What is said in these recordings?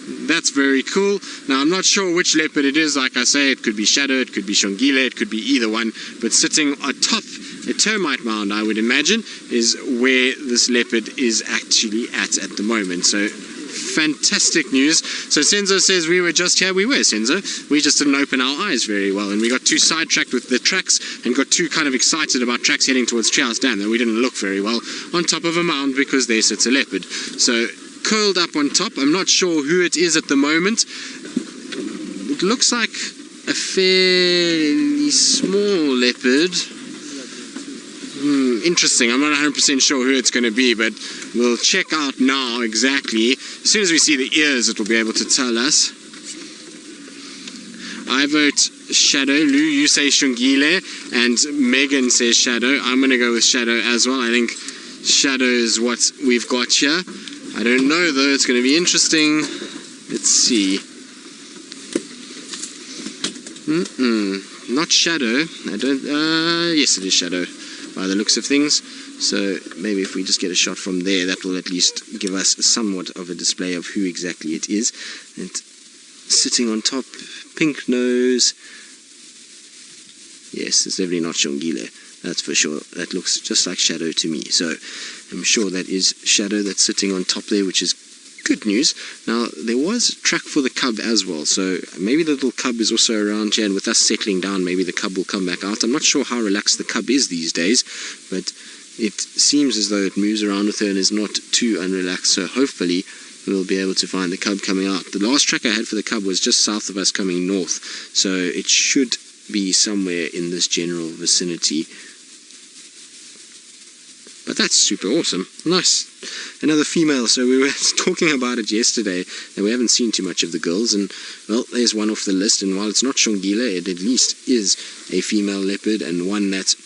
that's very cool. Now, I'm not sure which leopard it is. Like I say, it could be shadow, it could be shongile, it could be either one. But sitting atop a termite mound, I would imagine, is where this leopard is actually at the moment. So, fantastic news. So Senzo says we were just here. We were, Senzo. We just didn't open our eyes very well, and we got too sidetracked with the tracks and got too kind of excited about tracks heading towards Treehouse Dam that we didn't look very well on top of a mound because there sits a leopard. So curled up on top. I'm not sure who it is at the moment. It looks like a fairly small leopard. Interesting. I'm not 100% sure who it's going to be, but we'll check out now exactly. As soon as we see the ears, it will be able to tell us. I vote shadow. Lou, you say shongile, and Megan says shadow. I'm going to go with shadow as well. I think shadow is what we've got here. I don't know though. It's going to be interesting. Let's see. Not shadow. I don't. Yes, it is shadow, by the looks of things. So maybe if we just get a shot from there, that will at least give us somewhat of a display of who exactly it is. And sitting on top, pink nose. Yes, it's definitely not shongile, that's for sure. That looks just like shadow to me. So I'm sure that is shadow that's sitting on top there, which is good news. Now, there was track for the cub as well, so maybe the little cub is also around here, and with us settling down, maybe the cub will come back out. I'm not sure how relaxed the cub is these days, but it seems as though it moves around with her and is not too unrelaxed, so hopefully we'll be able to find the cub coming out. The last track I had for the cub was just south of us coming north, so it should be somewhere in this general vicinity. But that's super awesome. Nice. Another female. So we were talking about it yesterday, and we haven't seen too much of the girls. And, well, there's one off the list. And while it's not shongile, it at least is a female leopard, and one that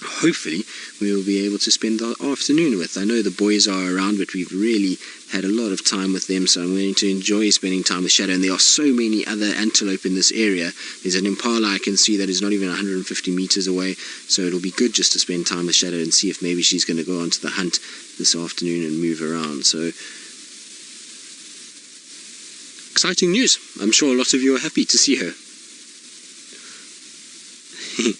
hopefully we will be able to spend the afternoon with. I know the boys are around, but we've really had a lot of time with them, so I'm going to enjoy spending time with Shadow. And there are so many other antelope in this area. There's an impala I can see that is not even 150 meters away, so it'll be good just to spend time with Shadow and see if maybe she's going to go onto the hunt this afternoon and move around. So exciting news. I'm sure a lot of you are happy to see her.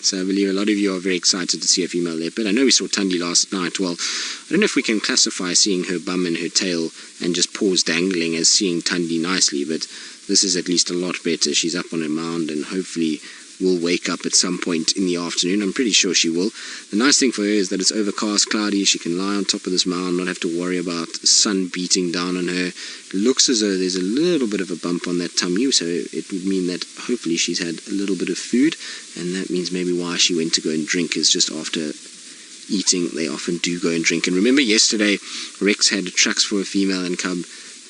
So I believe a lot of you are very excited to see a female leopard. I know we saw Tundi last night. Well, I don't know if we can classify seeing her bum and her tail and just paws dangling as seeing Tundi nicely, but this is at least a lot better. She's up on a mound and hopefully will wake up at some point in the afternoon. I'm pretty sure she will. The nice thing for her is that it's overcast, cloudy. She can lie on top of this mound, not have to worry about the sun beating down on her. It looks as though there's a little bit of a bump on that tummy, so it would mean that hopefully she's had a little bit of food, and that means maybe why she went to go and drink is just after eating. They often do go and drink. And remember yesterday, Rex had tracks for a female and cub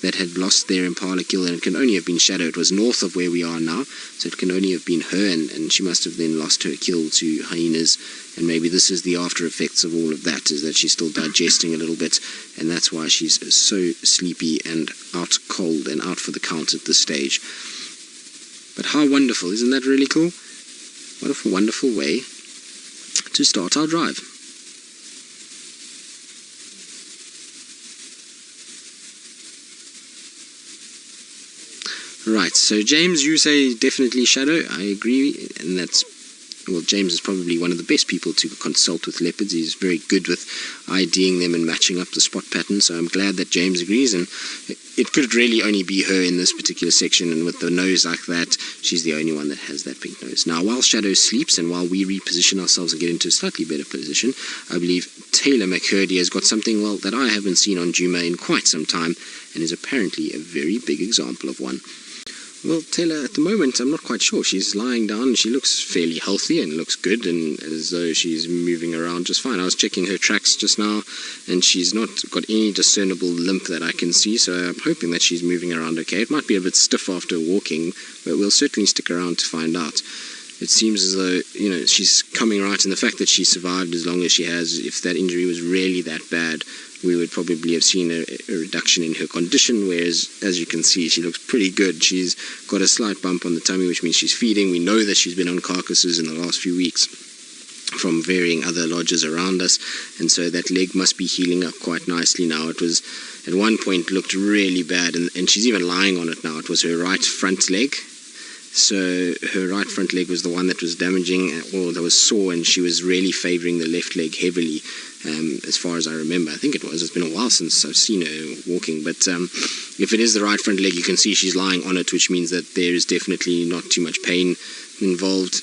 that had lost their impala kill, and it can only have been Shadow. It was north of where we are now, so it can only have been her, and she must have then lost her kill to hyenas, and maybe this is the after effects of all of that, is that she's still digesting a little bit, and that's why she's so sleepy and out cold and out for the count at this stage. But how wonderful, isn't that really cool? What a wonderful way to start our drive. Right, so James, you say definitely Shadow. I agree, and that's, well, James is probably one of the best people to consult with leopards. He's very good with IDing them and matching up the spot pattern, so I'm glad that James agrees, and it could really only be her in this particular section, and with the nose like that, she's the only one that has that pink nose. Now, while Shadow sleeps, and while we reposition ourselves and get into a slightly better position, I believe Taylor McCurdy has got something, well, that I haven't seen on Djuma in quite some time, and is apparently a very big example of one. Well, Taylor, at the moment, I'm not quite sure. She's lying down and she looks fairly healthy and looks good, and as though she's moving around just fine. I was checking her tracks just now, and she's not got any discernible limp that I can see, so I'm hoping that she's moving around okay. It might be a bit stiff after walking, but we'll certainly stick around to find out. It seems as though, you know, she's coming right, and the fact that she survived as long as she has, if that injury was really that bad, we would probably have seen a reduction in her condition, whereas, as you can see, she looks pretty good. She's got a slight bump on the tummy, which means she's feeding. We know that she's been on carcasses in the last few weeks from varying other lodges around us, and so that leg must be healing up quite nicely now. It was at one point looked really bad, and she's even lying on it now. It was her right front leg. So her right front leg was the one that was damaging, or that was sore, and she was really favouring the left leg heavily, as far as I remember. I think it was. It's been a while since I've seen her walking, but if it is the right front leg, you can see she's lying on it, which means that there is definitely not too much pain involved.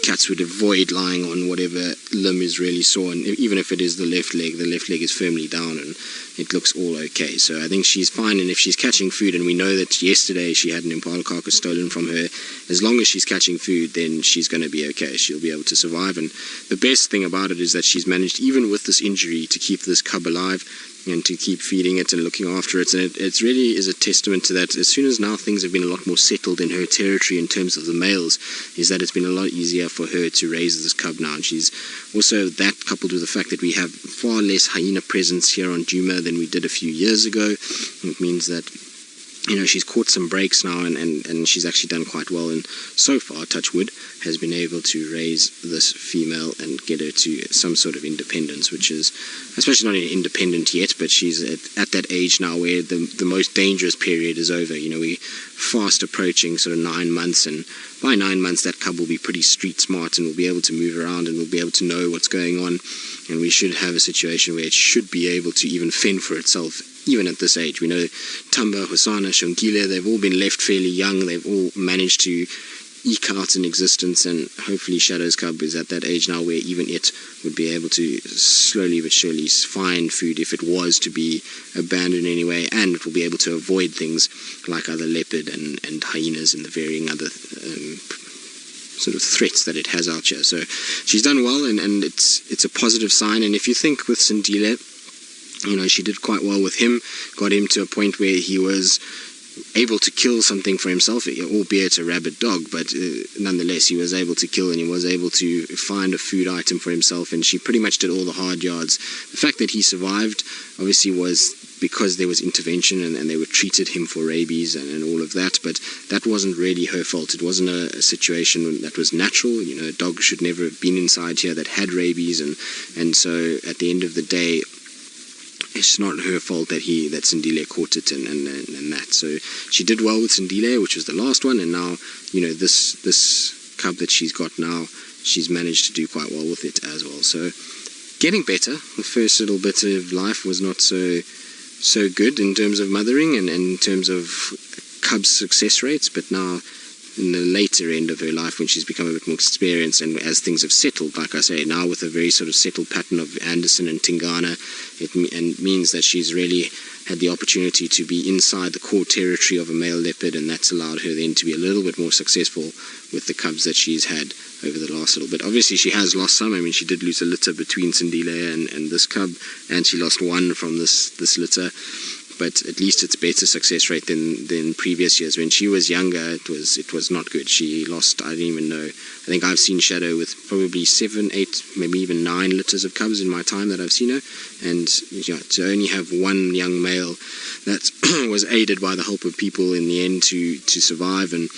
Cats would avoid lying on whatever limb is really sore, and even if it is the left leg is firmly down and it looks all okay. So I think she's fine, and if she's catching food, and we know that yesterday she had an impala carcass stolen from her, as long as she's catching food, then she's going to be okay. She'll be able to survive, and the best thing about it is that she's managed, even with this injury, to keep this cub alive and to keep feeding it and looking after it. And it really is a testament to that. As soon as now things have been a lot more settled in her territory in terms of the males, is that it's been a lot easier for her to raise this cub now. And she's also, that coupled with the fact that we have far less hyena presence here on Djuma than we did a few years ago, it means that she's caught some breaks now, and she's actually done quite well, and so far, touch wood, has been able to raise this female and get her to some sort of independence, which is, especially not independent yet, but she's at that age now where the most dangerous period is over. We're fast approaching sort of 9 months, and by 9 months that cub will be pretty street smart and will be able to move around and will be able to know what's going on, and we should have a situation where it should be able to even fend for itself even at this age. We know Tamba, Hosana, Shongile, they've all been left fairly young. They've all managed to eke out an existence, and hopefully Shadow's cub is at that age now where even it would be able to slowly but surely find food if it was to be abandoned anyway, and it will be able to avoid things like other leopard and hyenas and the varying other sort of threats that it has out here. So she's done well, and it's a positive sign. And if you think with Sindile, she did quite well with him, got him to a point where he was able to kill something for himself, albeit a rabid dog, but nonetheless he was able to kill, and he was able to find a food item for himself, and she pretty much did all the hard yards. The fact that he survived obviously was because there was intervention, and they treated him for rabies and all of that, but that wasn't really her fault. It wasn't a situation that was natural. A dog should never have been inside here that had rabies, and so at the end of the day, it's not her fault that Sindile caught it and that. So she did well with Sindile, which was the last one, and now this cub that she's got now, she's managed to do quite well with it as well. So getting better. The first little bit of life was not so good in terms of mothering and in terms of cub success rates, but now in the later end of her life, when she's become a bit more experienced, and as things have settled, like I say, now with a very sort of settled pattern of Anderson and Tingana, it means that she's really had the opportunity to be inside the core territory of a male leopard, and that's allowed her then to be a little bit more successful with the cubs that she's had over the last little bit. Obviously she has lost some. I mean, she did lose a litter between Sindile and this cub, and she lost one from this litter, but at least it's better success rate than previous years. When she was younger, it was not good. She lost, I don't even know, I think I've seen Shadow with probably 7, 8, maybe even 9 litters of cubs in my time that I've seen her, and to only have one young male that was aided by the help of people in the end to survive, and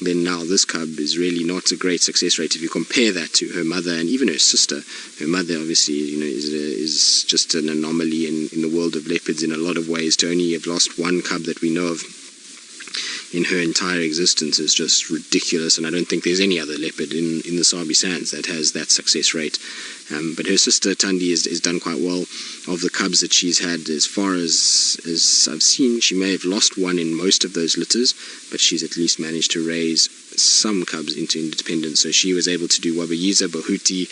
then now this cub is really not a great success rate if you compare that to her mother and even her sister. Her mother obviously is just an anomaly in the world of leopards in a lot of ways. To only have lost one cub that we know of in her entire existence is just ridiculous, and I don't think there's any other leopard in the Sabi Sands that has that success rate. But her sister Tandi has done quite well. Of the cubs that she's had, as far as I've seen, she may have lost one in most of those litters, but she's at least managed to raise some cubs into independence. So she was able to do Wabayiza, Bahuti,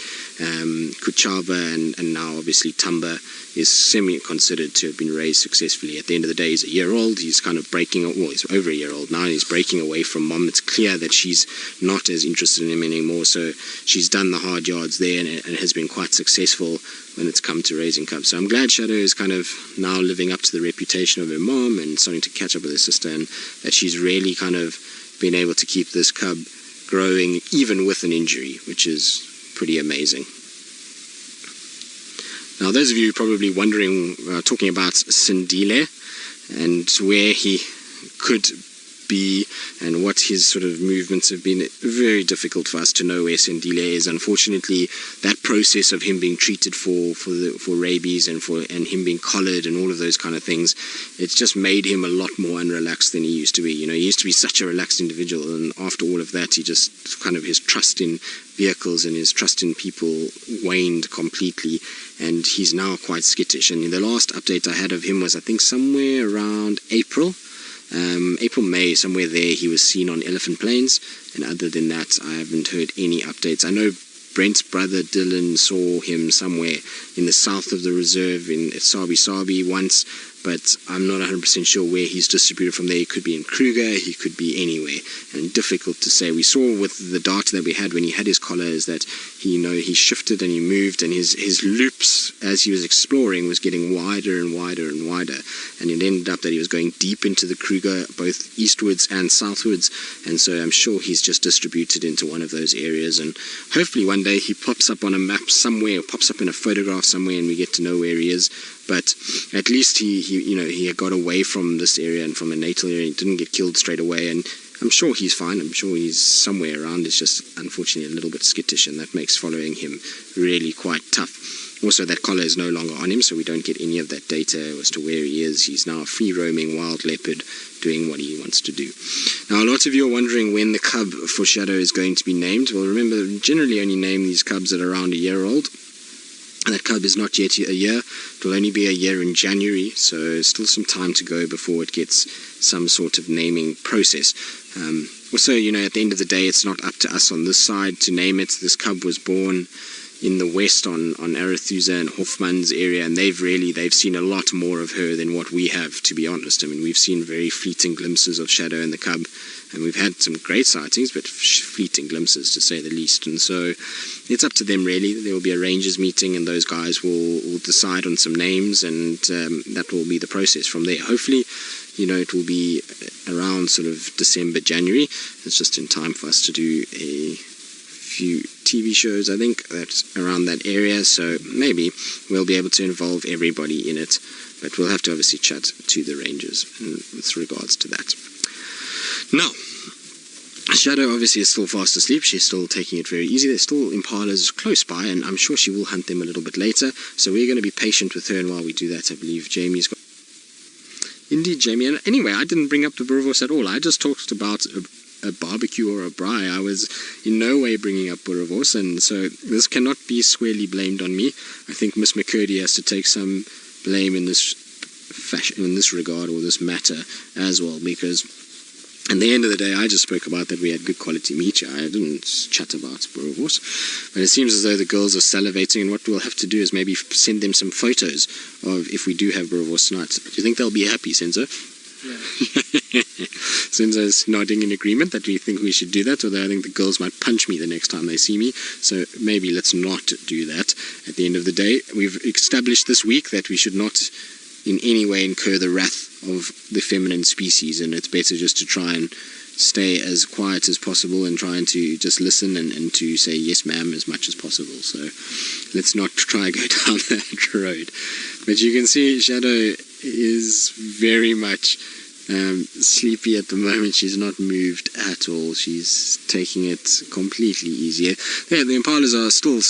Kuchaba, and now obviously Tamba is semi-considered to have been raised successfully. At the end of the day, he's a year old. He's kind of he's over a year old now, and he's breaking away from mom. It's clear that she's not as interested in him anymore, so she's done the hard yards there, and has been quite successful when it's come to raising cubs. So I'm glad Shadow is kind of now living up to the reputation of her mom and starting to catch up with her sister, and that she's really kind of been able to keep this cub growing even with an injury, which is pretty amazing. Now, those of you probably wondering, talking about Sindile and where he could be and what his sort of movements have been. Very difficult for us to know where Sendile is. Unfortunately, that process of him being treated for rabies and him being collared and all of those kind of things, it's just made him a lot more unrelaxed than he used to be. You know, he used to be such a relaxed individual, and after all of that, he just kind of, his trust in vehicles and his trust in people waned completely, and he's now quite skittish. And the last update I had of him was, I think, somewhere around April, May, somewhere there, he was seen on Elephant Plains, and other than that, I haven't heard any updates. I know Brent's brother Dylan saw him somewhere in the south of the reserve at Sabi once, but I'm not 100% sure where he's distributed from there. He could be in Kruger, he could be anywhere, and difficult to say. We saw with the data that we had when he had his collar is that he shifted and he moved, and his loops as he was exploring was getting wider and wider and wider, and it ended up that he was going deep into the Kruger, both eastwards and southwards, and so I'm sure he's just distributed into one of those areas, and hopefully one day he pops up on a map somewhere, or pops up in a photograph somewhere, and we get to know where he is. But at least he got away from this area and from a natal area. He didn't get killed straight away, and I'm sure he's fine. I'm sure he's somewhere around. It's just unfortunately a little bit skittish, and that makes following him really quite tough. Also, that collar is no longer on him, so we don't get any of that data as to where he is. He's now a free-roaming wild leopard doing what he wants to do. Now, a lot of you are wondering when the cub for Shadow is going to be named. Well, remember, we generally only name these cubs at around a year old. And that cub is not yet a year. It will only be a year in January, so still some time to go before it gets some sort of naming process. Also, at the end of the day, it's not up to us on this side to name it. This cub was born in the west on Arethusa and Hofmann's area, and they've seen a lot more of her than what we have, to be honest. I mean, we've seen very fleeting glimpses of Shadow and the cub, and we've had some great sightings, but fleeting glimpses, to say the least. And so it's up to them, really. There will be a rangers meeting, and those guys will decide on some names, and that will be the process from there. Hopefully, it will be around sort of December, January. It's just in time for us to do a few TV shows, I think, that's around that area, so maybe we'll be able to involve everybody in it, but we'll have to obviously chat to the rangers with regards to that. Now, Shadow obviously is still fast asleep. She's still taking it very easy. There's still impalas close by, and I'm sure she will hunt them a little bit later, so we're going to be patient with her, and while we do that, I believe Jamie's got... Indeed, Jamie. And anyway, I didn't bring up the boerewors at all. I just talked about a barbecue or a braai. I was in no way bringing up boerewors, and so this cannot be squarely blamed on me. I think Miss McCurdy has to take some blame in this fashion, in this regard, or this matter as well, because at the end of the day, I just spoke about that we had good quality meat. I didn't chat about boerewors, but it seems as though the girls are salivating, and what we'll have to do is maybe send them some photos of if we do have boerewors tonight. Do you think they'll be happy, Senzo? Yeah. Senzo's nodding in agreement that we think we should do that, although I think the girls might punch me the next time they see me, so maybe let's not do that. At the end of the day, we've established this week that we should not in any way incur the wrath of the feminine species, and it's better just to try and stay as quiet as possible and trying to just listen and to say yes ma'am as much as possible. So let's not try and go down that road. But you can see Shadow is very much sleepy at the moment. She's not moved at all. She's taking it completely easy. Yeah, the impalas are still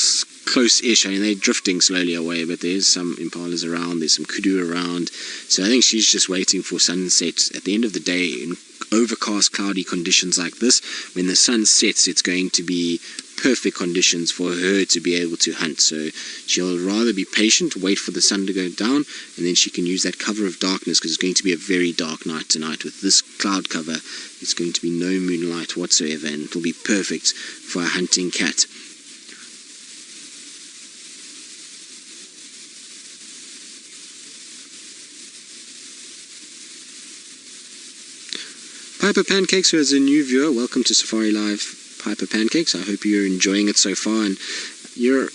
close-ish. I mean, they're drifting slowly away, but there's some impalas around, there's some kudu around, so I think she's just waiting for sunset. At the end of the day, in overcast, cloudy conditions like this, when the sun sets, it's going to be perfect conditions for her to be able to hunt, so she'll rather be patient, wait for the sun to go down, and then she can use that cover of darkness, because it's going to be a very dark night tonight. With this cloud cover, it's going to be no moonlight whatsoever, and it'll be perfect for a hunting cat. Piper Pancakes, who is a new viewer, welcome to Safari Live, Piper Pancakes. I hope you're enjoying it so far, and you're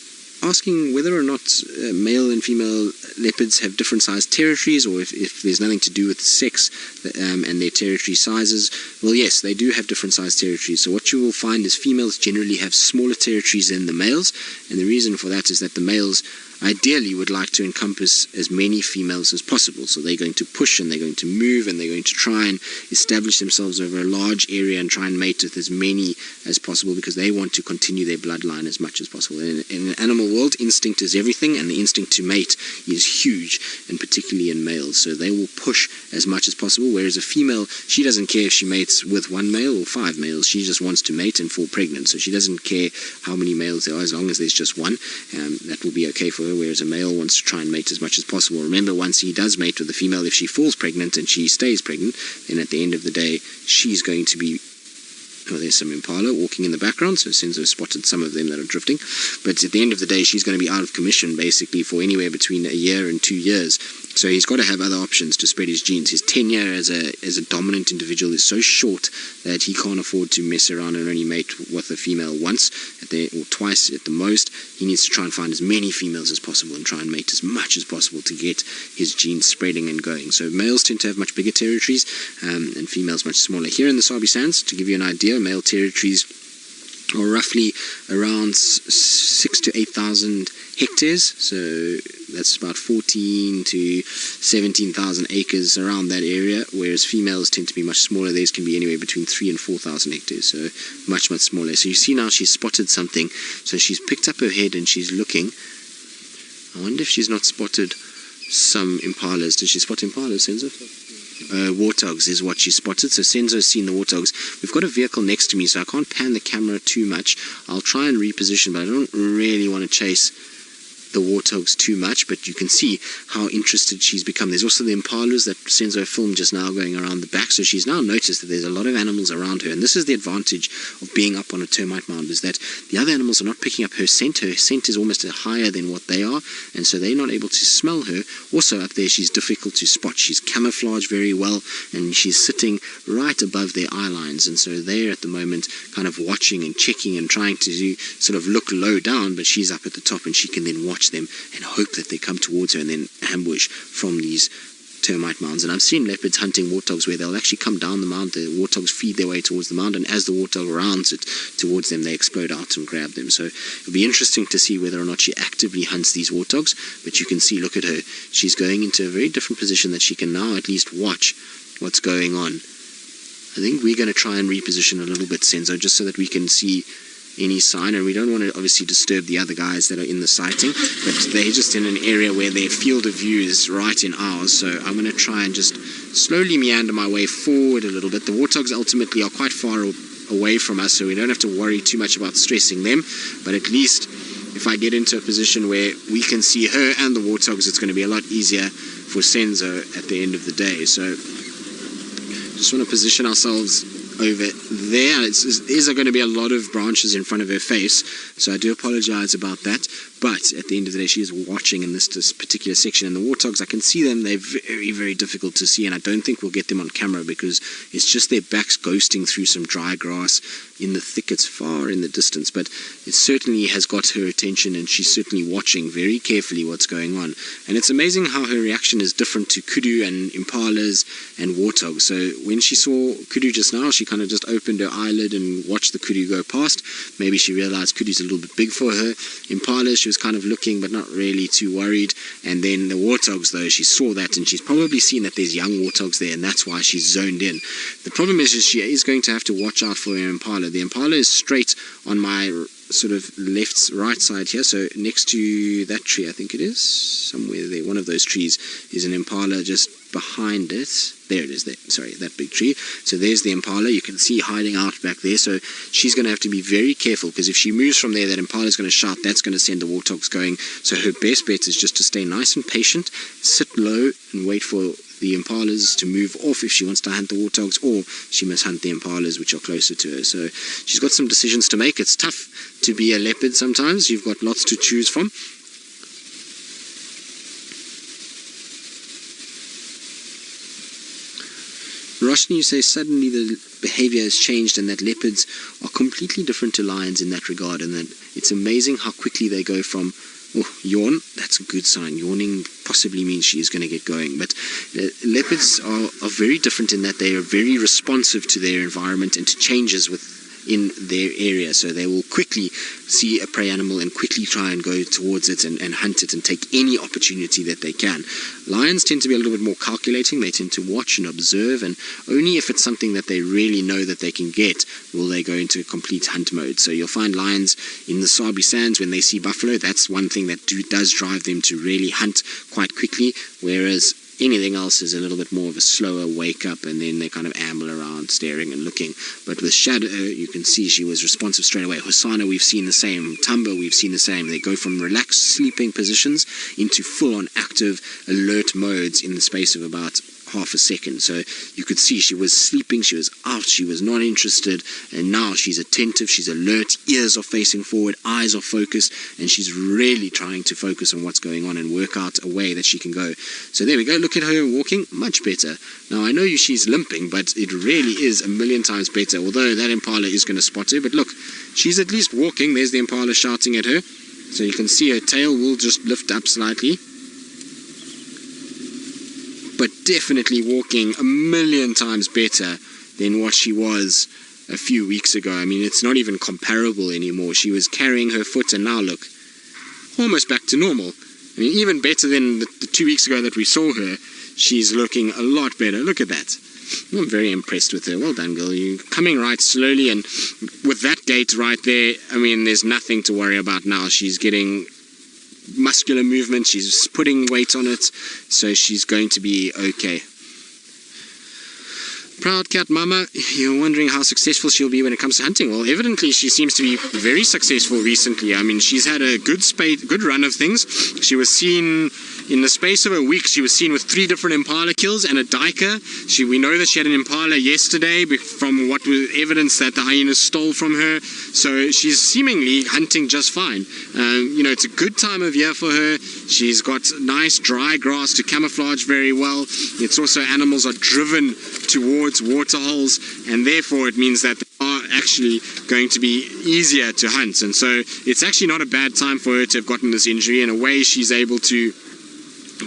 asking whether or not male and female leopards have different sized territories, or if there's nothing to do with sex and their territory sizes. Well, yes, they do have different sized territories. So what you will find is females generally have smaller territories than the males, and the reason for that is that the males ideally would like to encompass as many females as possible. So they're going to push and they're going to move and they're going to try and establish themselves over a large area and try and mate with as many as possible, because they want to continue their bloodline as much as possible. In the animal world, instinct is everything, and the instinct to mate is huge, and particularly in males. So they will push as much as possible, whereas a female, she doesn't care if she mates with 1 male or 5 males. She just wants to mate and fall pregnant. So she doesn't care how many males there are, as long as there's just one. That will be okay for her, whereas a male wants to try and mate as much as possible. Remember, once he does mate with the female, if she falls pregnant and she stays pregnant, then at the end of the day, she's going to be... Oh, there's some impala walking in the background, so Senzo spotted some of them that are drifting. But at the end of the day, she's going to be out of commission, basically, for anywhere between a year and 2 years. So he's got to have other options to spread his genes. His tenure as a dominant individual is so short that he can't afford to mess around and only mate with a female once or twice at the most. He needs to try and find as many females as possible and try and mate as much as possible to get his genes spreading and going. So males tend to have much bigger territories, and females much smaller. Here in the Sabi Sands, to give you an idea, male territories are roughly around 6,000 to 8,000 hectares, so that's about 14 to 17,000 acres around that area, whereas females tend to be much smaller. Theirs can be anywhere between 3,000 and 4,000 hectares, so much smaller. So you see now she's spotted something, so she's picked up her head and she's looking. I wonder if she's not spotted some impalas. Did she spot impalas, Senzo? Warthogs is what she spotted. So Senzo's seen the warthogs. We've got a vehicle next to me, so I can't pan the camera too much. I'll try and reposition, but I don't really want to chase the warthogs too much, but you can see how interested she's become. There's also the impalas that Senzo filmed just now going around the back, so she's now noticed that there's a lot of animals around her, and this is the advantage of being up on a termite mound, is that the other animals are not picking up her scent. Her scent is almost higher than what they are, and so they're not able to smell her. Also up there, she's difficult to spot. She's camouflaged very well, and she's sitting right above their eye lines, and so they're at the moment kind of watching and checking and trying to sort of look low down, but she's up at the top and she can then watch them and hope that they come towards her and then ambush from these termite mounds. And I've seen leopards hunting warthogs where they'll actually come down the mound, the warthogs feed their way towards the mound, and as the warthog rounds it towards them, they explode out and grab them. So it'll be interesting to see whether or not she actively hunts these warthogs, but you can see, look at her, she's going into a very different position that she can now at least watch what's going on. I think we're going to try and reposition a little bit, Senzo, just so that we can see any sign, and we don't want to obviously disturb the other guys that are in the sighting, but they're just in an area where their field of view is right in ours. So I'm going to try and just slowly meander my way forward a little bit. The warthogs ultimately are quite far away from us, so we don't have to worry too much about stressing them, but at least if I get into a position where we can see her and the warthogs, it's going to be a lot easier for Senzo at the end of the day. So just want to position ourselves over there. There's going to be a lot of branches in front of her face, so I do apologize about that, but at the end of the day she is watching in this particular section. And the warthogs, I can see them, they're very, very difficult to see, and I don't think we'll get them on camera because it's just their backs ghosting through some dry grass in the thickets far in the distance. But it certainly has got her attention, and she's certainly watching very carefully what's going on. And it's amazing how her reaction is different to kudu and impalas and warthogs. So when she saw kudu just now, she kind of just opened her eyelid and watched the kudu go past. Maybe she realized kudu's a little bit big for her. Impalas, she was kind of looking but not really too worried. And then the warthogs, though, she saw that, and she's probably seen that there's young warthogs there, and that's why she's zoned in. The problem is she is going to have to watch out for her impala. The impala is straight on my sort of right side here, so next to that tree, I think it is, somewhere there, one of those trees is an impala. Just behind it, there it is, there, sorry, that big tree. So there's the impala, you can see hiding out back there. So she's going to have to be very careful, because if she moves from there, that impala is going to shout, that's going to send the warthogs going. So her best bet is just to stay nice and patient, sit low and wait for the impalas to move off if she wants to hunt the warthogs, or she must hunt the impalas which are closer to her. So she's got some decisions to make. It's tough to be a leopard sometimes. You've got lots to choose from. Roshni, you say suddenly the behavior has changed and that leopards are completely different to lions in that regard, and that it's amazing how quickly they go from yawn, that's a good sign. Yawning possibly means she is going to get going. But leopards are very different in that they are very responsive to their environment and to changes with in their area, so they will quickly see a prey animal and quickly try and go towards it and hunt it and take any opportunity that they can. Lions tend to be a little bit more calculating. They tend to watch and observe, and only if it's something that they really know that they can get will they go into a complete hunt mode. So you'll find lions in the Sabi sands, when they see buffalo, that's one thing that does drive them to really hunt quite quickly, whereas anything else is a little bit more of a slower wake up, and then they kind of amble around staring and looking. But with Shadow, you can see she was responsive straight away. Hosanna, we've seen the same. Tumba, we've seen the same. They go from relaxed sleeping positions into full-on active alert modes in the space of about half a second. So you could see she was sleeping, she was out, she was not interested, and now she's attentive, she's alert, ears are facing forward, eyes are focused, and she's really trying to focus on what's going on and work out a way that she can go. So there we go, look at her walking, much better. Now I know she's limping, but it really is a million times better, although that impala is going to spot her. But look, she's at least walking. There's the impala shouting at her, so you can see her tail will just lift up slightly. But definitely walking a million times better than what she was a few weeks ago. I mean, it's not even comparable anymore. She was carrying her foot, and now look, almost back to normal. I mean, even better than the 2 weeks ago that we saw her. She's looking a lot better. Look at that. I'm very impressed with her. Well done, girl. You're coming right slowly, and with that gait right there, I mean, there's nothing to worry about now. She's getting muscular movement, she's putting weight on it, so she's going to be okay. Proud cat mama, you're wondering how successful she'll be when it comes to hunting. Well, evidently she seems to be very successful recently. I mean, she's had a good run of things. She was seen in the space of a week. She was seen with 3 different impala kills and a duiker. We know that she had an impala yesterday from what was evidence that the hyenas stole from her. So she's seemingly hunting just fine. You know, it's a good time of year for her. She's got nice dry grass to camouflage very well. It's also animals are driven towards water holes, and therefore it means that they are actually going to be easier to hunt. And so it's actually not a bad time for her to have gotten this injury. In a way, she's able to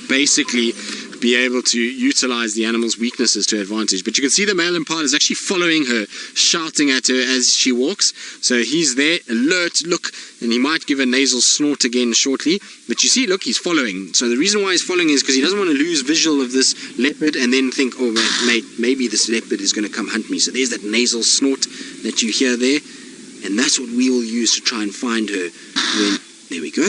basically be able to utilize the animal's weaknesses to advantage. But you can see the male impala is actually following her, shouting at her as she walks. So he's there, alert, look, and he might give a nasal snort again shortly. But you see, look, he's following. So the reason why he's following is because he doesn't want to lose visual of this leopard and then think, oh, mate, maybe this leopard is going to come hunt me. So there's that nasal snort that you hear there. And that's what we will use to try and find her. There we go.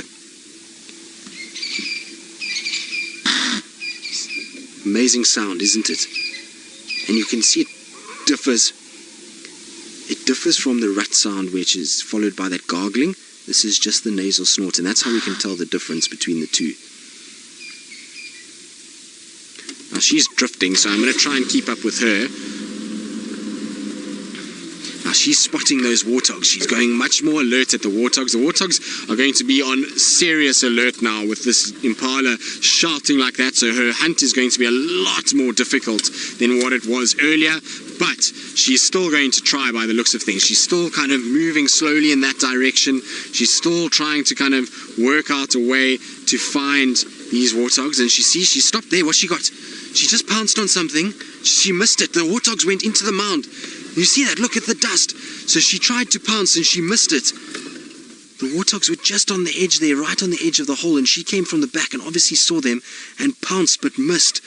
Amazing sound, isn't it? And you can see it differs. It differs from the rat sound, which is followed by that gargling. This is just the nasal snort, and that's how we can tell the difference between the two. Now she's drifting, so I'm going to try and keep up with her. Now she's spotting those warthogs. She's going much more alert at the warthogs. The warthogs are going to be on serious alert now with this impala shouting like that. So her hunt is going to be a lot more difficult than what it was earlier. But she's still going to try by the looks of things. She's still kind of moving slowly in that direction. She's still trying to kind of work out a way to find these warthogs. And she stopped there. What she got? She just pounced on something. She missed it. The warthogs went into the mound. You see that? Look at the dust. So she tried to pounce and she missed it. The warthogs were just on the edge there, right on the edge of the hole, and she came from the back and obviously saw them and pounced but missed.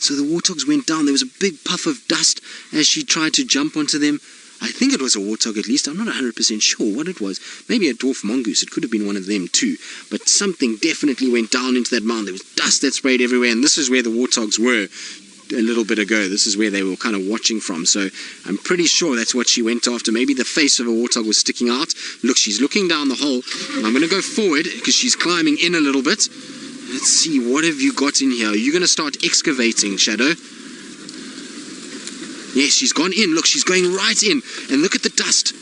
So the warthogs went down. There was a big puff of dust as she tried to jump onto them. I think it was a warthog at least. I'm not 100% sure what it was. Maybe a dwarf mongoose. It could have been one of them too. But something definitely went down into that mound. There was dust that sprayed everywhere, and this is where the warthogs were a little bit ago. This is where they were kind of watching from. So I'm pretty sure that's what she went after. Maybe the face of a warthog was sticking out. Look, she's looking down the hole. I'm going to go forward because she's climbing in a little bit. Let's see, what have you got in here? Are you going to start excavating, Shadow? Yes, she's gone in. Look, she's going right in. And look at the dust.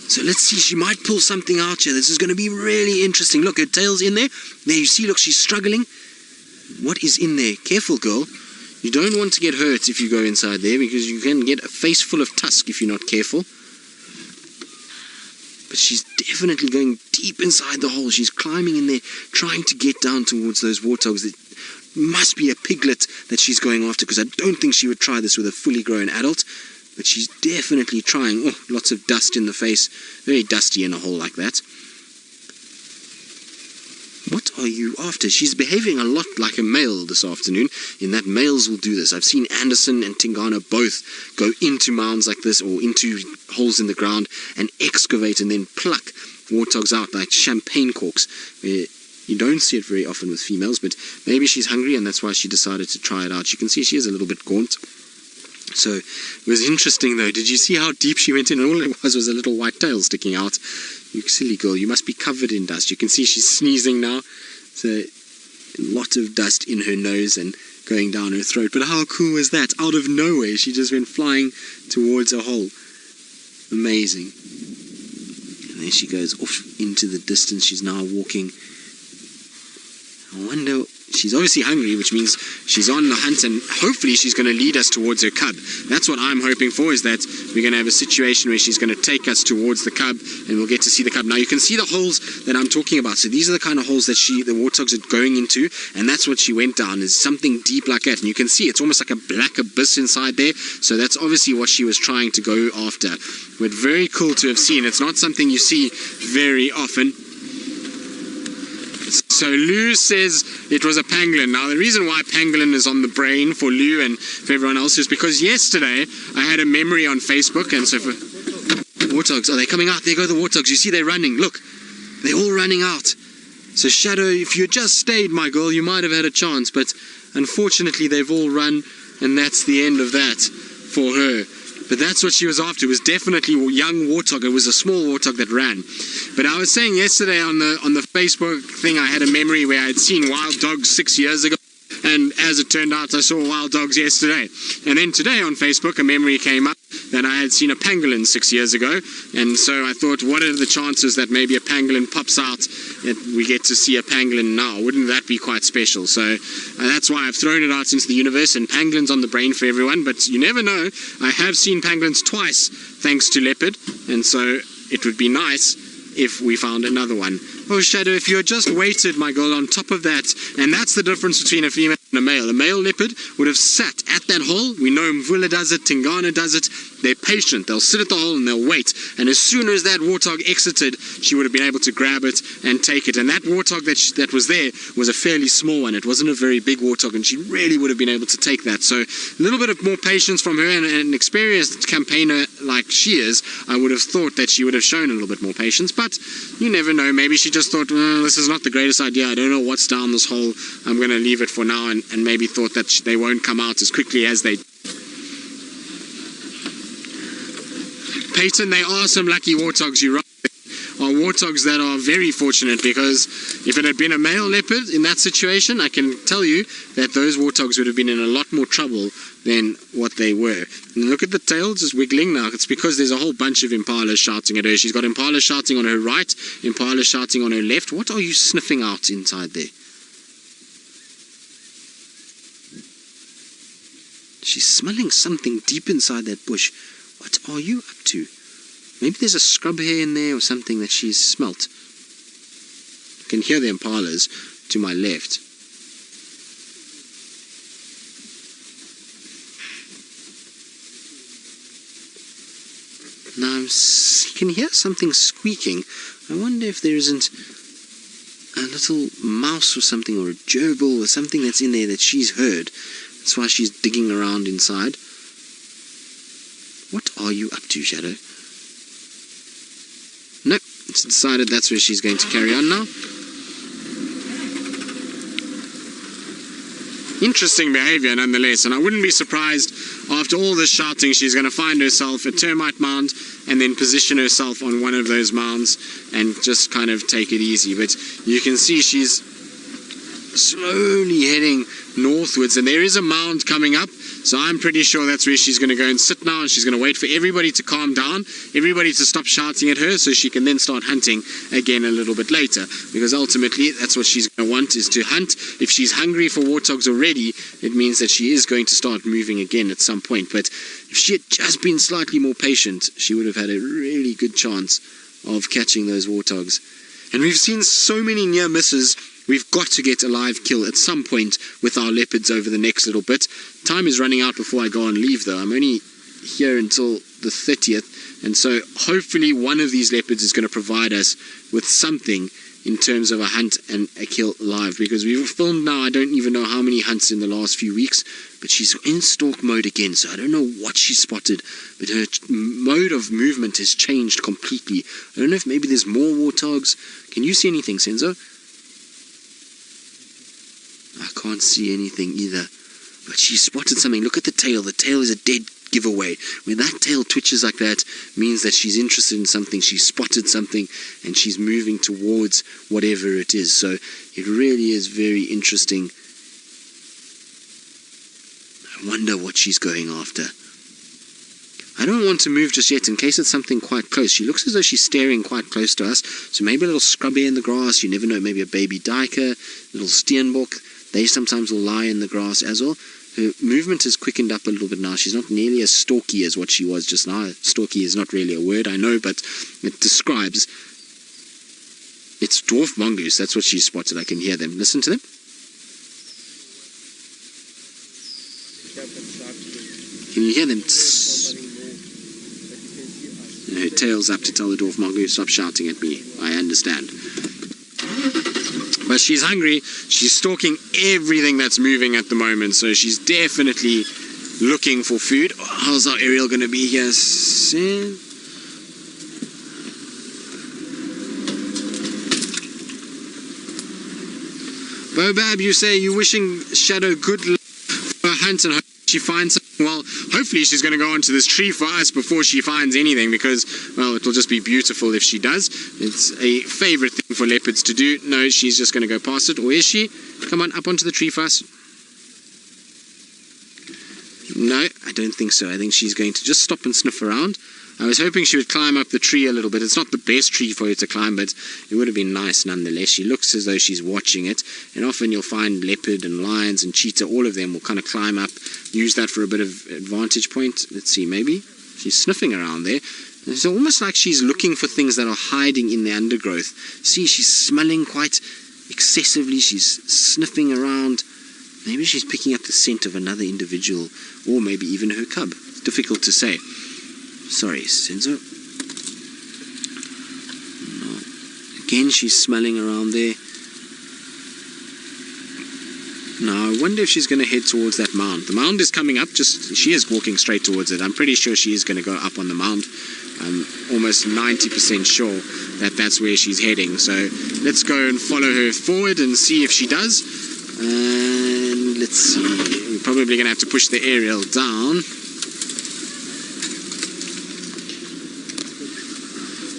So let's see, she might pull something out here. This is going to be really interesting. Look, her tail's in there. There, you see, look, she's struggling. What is in there? Careful, girl. You don't want to get hurt if you go inside there, because you can get a face full of tusk if you're not careful. But she's definitely going deep inside the hole. She's climbing in there, trying to get down towards those warthogs. It must be a piglet that she's going after, because I don't think she would try this with a fully grown adult. but she's definitely trying. Oh, lots of dust in the face, very dusty in a hole like that. What are you after? She's behaving a lot like a male this afternoon, in that males will do this. I've seen Anderson and Tingana both go into mounds like this, or into holes in the ground, and excavate and then pluck warthogs out like champagne corks. You don't see it very often with females, but maybe she's hungry and that's why she decided to try it out. You can see she is a little bit gaunt. So it was interesting though. Did you see how deep she went in? And all it was a little white tail sticking out. You silly girl, you must be covered in dust. You can see she's sneezing now. So a lot of dust in her nose and going down her throat. But how cool was that? Out of nowhere, she just went flying towards a hole. Amazing. And there she goes off into the distance. She's now walking. I wonder, she's obviously hungry, which means she's on the hunt, and hopefully she's going to lead us towards her cub. That's what I'm hoping for, is that we're going to have a situation where she's going to take us towards the cub and we'll get to see the cub. Now you can see the holes that I'm talking about. So these are the kind of holes that the warthogs are going into, and that's what she went down, is something deep like that. And you can see it's almost like a black abyss inside there. So that's obviously what she was trying to go after. But very cool to have seen. It's not something you see very often. So Lou says it was a pangolin. Now the reason why pangolin is on the brain for Lou and for everyone else is because yesterday I had a memory on Facebook, and so for warthogs, are they coming out? There go the warthogs. You see they're running. Look, they're all running out. So Shadow, if you just stayed, my girl, you might have had a chance, but unfortunately they've all run, and that's the end of that for her. But that's what she was after. It was definitely a young warthog. It was a small warthog that ran. But I was saying yesterday on the Facebook thing, I had a memory where I had seen wild dogs 6 years ago. And as it turned out, I saw wild dogs yesterday. And then today on Facebook, a memory came up that I had seen a pangolin 6 years ago. And so I thought, what are the chances that maybe a pangolin pops out and we get to see a pangolin now? Wouldn't that be quite special? So that's why I've thrown it out into the universe, and pangolin's on the brain for everyone. But you never know. I have seen pangolins twice, thanks to leopard. And so it would be nice if we found another one. Oh, Shadow, if you had just waited, my girl, on top of that, and that's the difference between a female and a male. A male leopard would have sat at that hole. We know Mvula does it, Tingana does it. They're patient. They'll sit at the hole and they'll wait. And as soon as that warthog exited, she would have been able to grab it and take it. And that warthog that was there was a fairly small one. It wasn't a very big warthog, and she really would have been able to take that. So a little bit of more patience from her, and an experienced campaigner like she is, I would have thought that she would have shown a little bit more patience. But you never know. Maybe she just thought, this is not the greatest idea. I don't know what's down this hole. I'm going to leave it for now, and maybe thought that they won't come out as quickly as they. Peyton, they are some lucky warthogs, you're right. Are warthogs that are very fortunate, because if it had been a male leopard in that situation, I can tell you that those warthogs would have been in a lot more trouble than what they were. And look at the tail just wiggling now. It's because there's a whole bunch of impalas shouting at her. She's got impalas shouting on her right, impalas shouting on her left. What are you sniffing out inside there? She's smelling something deep inside that bush. What are you up to? Maybe there's a scrub hare in there or something that she's smelt. I can hear the impalas to my left. Now you can hear something squeaking. I wonder if there isn't a little mouse or something, or a gerbil or something that's in there that she's heard. That's why she's digging around inside. What are you up to, Shadow? Nope, it's decided that's where she's going to carry on now. Interesting behavior nonetheless, and I wouldn't be surprised after all this shouting she's going to find herself a termite mound and then position herself on one of those mounds and just kind of take it easy. But you can see she's slowly heading northwards, and there is a mound coming up, so I'm pretty sure that's where she's going to go and sit now, and she's going to wait for everybody to calm down, everybody to stop shouting at her, so she can then start hunting again a little bit later, because ultimately that's what she's going to want, is to hunt. If she's hungry for warthogs already, it means that she is going to start moving again at some point. But if she had just been slightly more patient, she would have had a really good chance of catching those warthogs. And we've seen so many near misses. We've got to get a live kill at some point with our leopards over the next little bit. Time is running out before I go on leave, though. I'm only here until the 30th, and so hopefully one of these leopards is going to provide us with something in terms of a hunt and a kill live, because we've filmed now, I don't even know how many hunts in the last few weeks, but she's in stalk mode again, so I don't know what she spotted, but her mode of movement has changed completely. I don't know if maybe there's more warthogs. Can you see anything, Senzo? I can't see anything either, but she spotted something. Look at the tail. The tail is a dead giveaway. When that tail twitches like that, means that she's interested in something. She spotted something and she's moving towards whatever it is. So it really is very interesting. I wonder what she's going after. I don't want to move just yet in case it's something quite close. She looks as though she's staring quite close to us, so maybe a little scrubby in the grass. You never know, maybe a baby duiker, little steenbok. They sometimes will lie in the grass as well. Her movement has quickened up a little bit now. She's not nearly as stalky as what she was just now. Stalky is not really a word, I know, but it describes. It's dwarf mongoose. That's what she spotted. I can hear them. Listen to them. Can you hear them? Her tail's up to tell the dwarf mongoose, stop shouting at me. I understand. But she's hungry. She's stalking everything that's moving at the moment, so she's definitely looking for food. Oh, how's our aerial going to be here? Bobab, you say you're wishing Shadow good luck for her hunt and hope she finds something. Well, hopefully she's going to go onto this tree for us before she finds anything, because, well, it'll just be beautiful if she does. It's a favorite thing for leopards to do. No, she's just going to go past it. Or is she? Come on, up onto the tree for us. No, I don't think so. I think she's going to just stop and sniff around. I was hoping she would climb up the tree a little bit. It's not the best tree for her to climb, but it would have been nice nonetheless. She looks as though she's watching it, and often you'll find leopard and lions and cheetah, all of them will kind of climb up, use that for a bit of advantage point. Let's see, maybe she's sniffing around there. It's almost like she's looking for things that are hiding in the undergrowth. See, she's smelling quite excessively. She's sniffing around. Maybe she's picking up the scent of another individual, or maybe even her cub. It's difficult to say. Sorry, Senzo. No. Again, she's smelling around there. Now, I wonder if she's going to head towards that mound. The mound is coming up, she is walking straight towards it. I'm pretty sure she is going to go up on the mound. I'm almost 90% sure that that's where she's heading. So let's go and follow her forward and see if she does. And let's see. We're probably going to have to push the aerial down.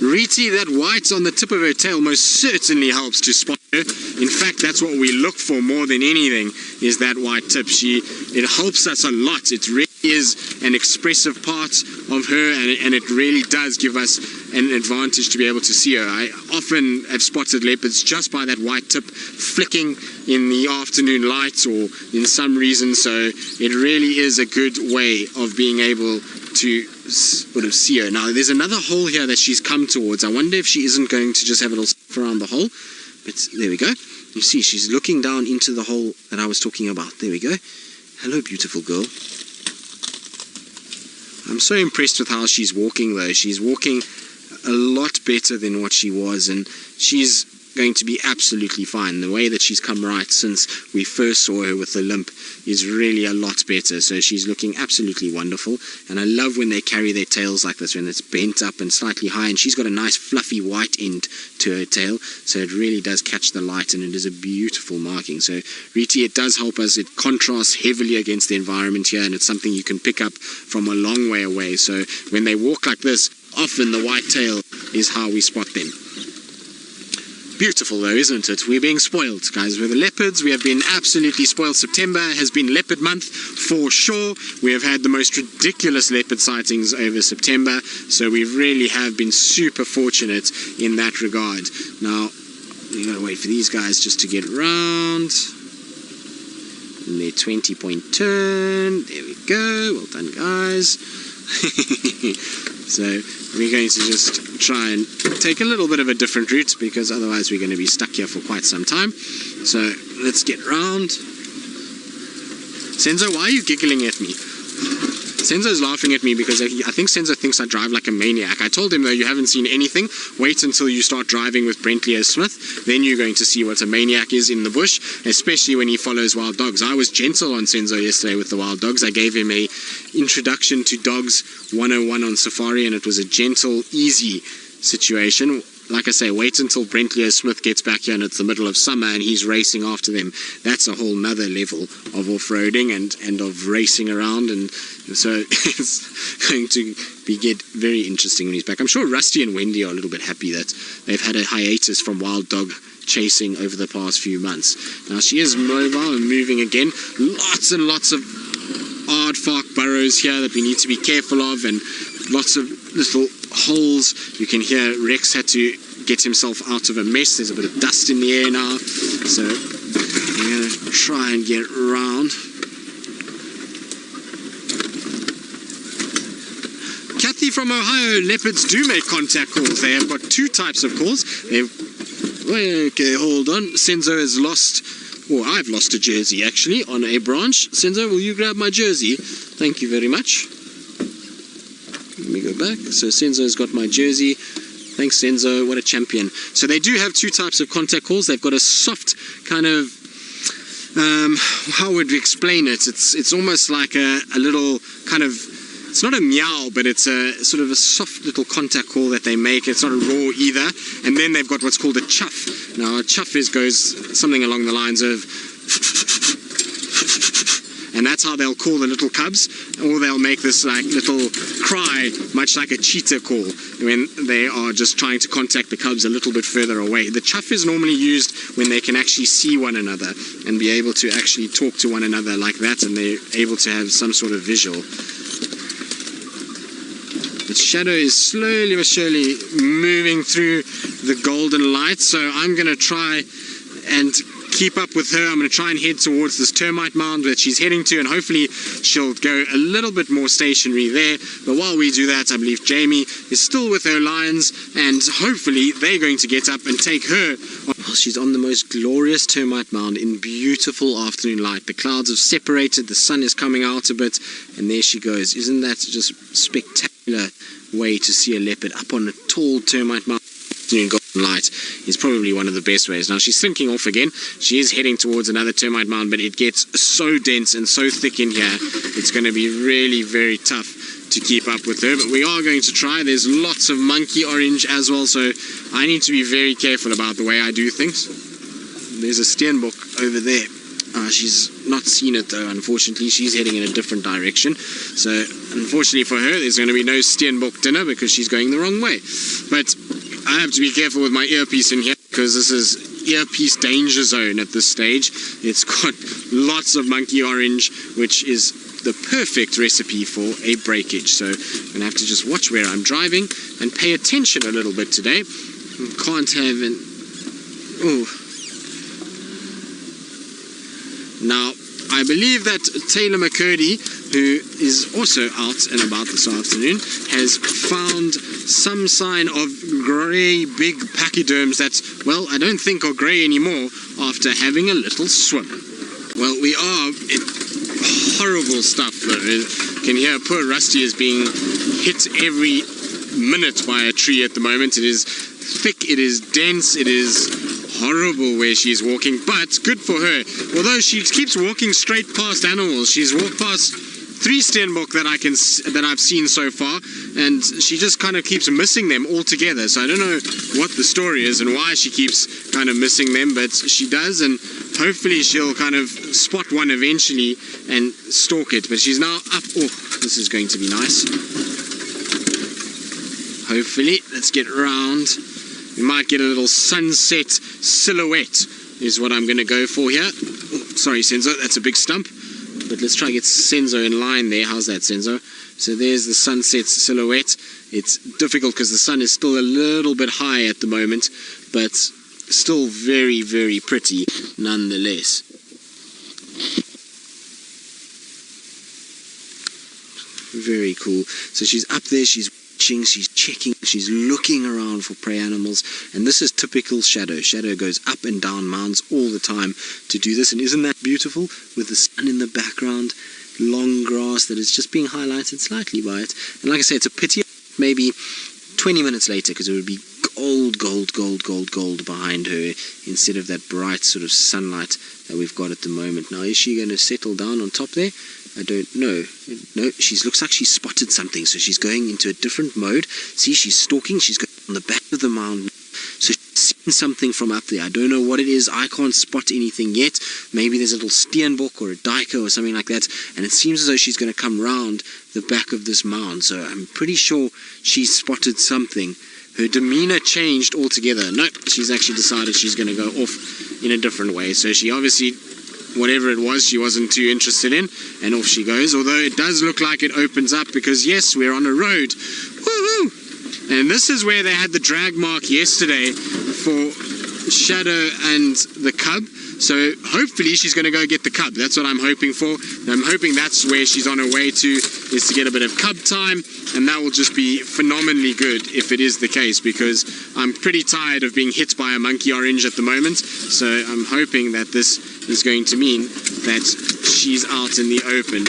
Riti, that white on the tip of her tail most certainly helps to spot her. In fact, that's what we look for more than anything, is that white tip. It helps us a lot. It really is an expressive part of her, and it really does give us an advantage to be able to see her. I often have spotted leopards just by that white tip flicking in the afternoon light or in some reason, so it really is a good way of being able to sort of see her. Now, there's another hole here that she's come towards. I wonder if she isn't going to just have a little sniff around the hole. But there we go. You see, she's looking down into the hole that I was talking about. There we go. Hello, beautiful girl. I'm so impressed with how she's walking, though. She's walking a lot better than what she was, and she's going to be absolutely fine. The way that she's come right since we first saw her with the limp is really a lot better. So she's looking absolutely wonderful, and I love when they carry their tails like this, when it's bent up and slightly high, and she's got a nice fluffy white end to her tail, so it really does catch the light, and it is a beautiful marking. So Riti, it does help us. It contrasts heavily against the environment here, and it's something you can pick up from a long way away. So when they walk like this, often the white tail is how we spot them. Beautiful though, isn't it? We're being spoiled, guys. With the leopards, we have been absolutely spoiled. September has been leopard month for sure. We have had the most ridiculous leopard sightings over September, so we really have been super fortunate in that regard. Now, we gotta wait for these guys just to get around. And their 20-point turn. There we go. Well done, guys. So we're going to just try and take a little bit of a different route, because otherwise we're going to be stuck here for quite some time. So let's get round. Senzo, why are you giggling at me? Senzo's laughing at me because I think Senzo thinks I drive like a maniac. I told him, though, you haven't seen anything. Wait until you start driving with Brent Leo Smith. Then you're going to see what a maniac is in the bush, especially when he follows wild dogs. I was gentle on Senzo yesterday with the wild dogs. I gave him a introduction to dogs 101 on safari, and it was a gentle, easy situation. Like I say, wait until Brent Leo Smith gets back here and it's the middle of summer and he's racing after them. That's a whole nother level of off-roading and of racing around, and so it's going to get very interesting when he's back. I'm sure Rusty and Wendy are a little bit happy that they've had a hiatus from wild dog chasing over the past few months. Now she is mobile and moving again. Lots and lots of aardvark burrows here that we need to be careful of, and lots of little holes. You can hear Rex had to get himself out of a mess. There's a bit of dust in the air now, so I'm going to try and get around. Kathy from Ohio, leopards do make contact calls. They have got two types of calls. Okay, hold on. Senzo has lost, or I've lost a jersey actually on a branch. Senzo, will you grab my jersey? Thank you very much. Let me go back. So Senzo's got my jersey. Thanks, Senzo. What a champion. So they do have two types of contact calls. They've got a soft kind of, how would we explain it? It's almost like a little kind of, it's not a meow, but it's a sort of a soft little contact call that they make. It's not a roar either. And then they've got what's called a chuff. Now a chuff goes something along the lines of, and that's how they'll call the little cubs, or they'll make this like little cry, much like a cheetah call, when they are just trying to contact the cubs a little bit further away. The chuff is normally used when they can actually see one another and be able to actually talk to one another like that, and they're able to have some sort of visual. The shadow is slowly but surely moving through the golden light, so I'm going to try and keep up with her. I'm going to try and head towards this termite mound that she's heading to, and hopefully she'll go a little bit more stationary there. But while we do that, I believe Jamie is still with her lions, and hopefully they're going to get up and take her. Well, she's on the most glorious termite mound in beautiful afternoon light. The clouds have separated, the sun is coming out a bit, and there she goes. Isn't that just spectacular way to see a leopard up on a tall termite mound? Golden light is probably one of the best ways. Now she's slinking off again. She is heading towards another termite mound, but it gets so dense and so thick in here, it's going to be really very tough to keep up with her, but we are going to try. There's lots of monkey orange as well, so I need to be very careful about the way I do things. There's a steenbok over there. She's not seen it though, unfortunately. She's heading in a different direction, so unfortunately for her there's going to be no steenbok dinner because she's going the wrong way. But I have to be careful with my earpiece in here because this is earpiece danger zone at this stage. It's got lots of monkey orange, which is the perfect recipe for a breakage. So I'm going to have to just watch where I'm driving and pay attention a little bit today. Can't have an... Oh. Now, I believe that Taylor McCurdy, who is also out and about this afternoon, has found some sign of grey big pachyderms that, well, I don't think are grey anymore after having a little swim. Well, we are in horrible stuff though. You can hear poor Rusty is being hit every minute by a tree at the moment. It is thick, it is dense, it is horrible where she's walking, but good for her. Although she keeps walking straight past animals. She's walked past 3 steenbok that I've seen so far, and she just kind of keeps missing them altogether. So I don't know what the story is and why she keeps kind of missing them, but she does, and hopefully she'll kind of spot one eventually and stalk it. But she's now up. Oh, this is going to be nice. Hopefully, let's get around. We might get a little sunset silhouette is what I'm going to go for here. Oh, sorry, Senzo, that's a big stump. But let's try and get Senzo in line there. How's that, Senzo? So there's the sunset silhouette. It's difficult because the sun is still a little bit high at the moment, but still very, very pretty nonetheless. Very cool. So she's up there, she's watching, she's checking, she's looking around for prey animals, and this is typical Shadow. Shadow goes up and down mounds all the time to do this, and isn't that beautiful with the sun in the background long grass that is just being highlighted slightly by it. And like I say, it's a pity maybe 20 minutes later, because it would be gold behind her instead of that bright sort of sunlight that we've got at the moment. Now, is she going to settle down on top there? I don't know. No, she looks like she's spotted something, so she's going into a different mode. See, she's stalking. She's going on the back of the mountain. So she's seen something from up there. I don't know what it is. I can't spot anything yet. Maybe there's a little steenbok or a duiker or something like that. And it seems as though she's going to come round the back of this mound. So I'm pretty sure she's spotted something. Her demeanor changed altogether. Nope, she's actually decided she's going to go off in a different way. So she obviously, whatever it was, she wasn't too interested in, and off she goes. Although it does look like it opens up, because yes, we're on a road. Woohoo! And this is where they had the drag mark yesterday for Shadow and the cub. So hopefully she's going to go get the cub. That's what I'm hoping for. I'm hoping that's where she's on her way to, is to get a bit of cub time, and that will just be phenomenally good if it is the case, because I'm pretty tired of being hit by a monkey orange at the moment. So I'm hoping that this is going to mean that she's out in the open.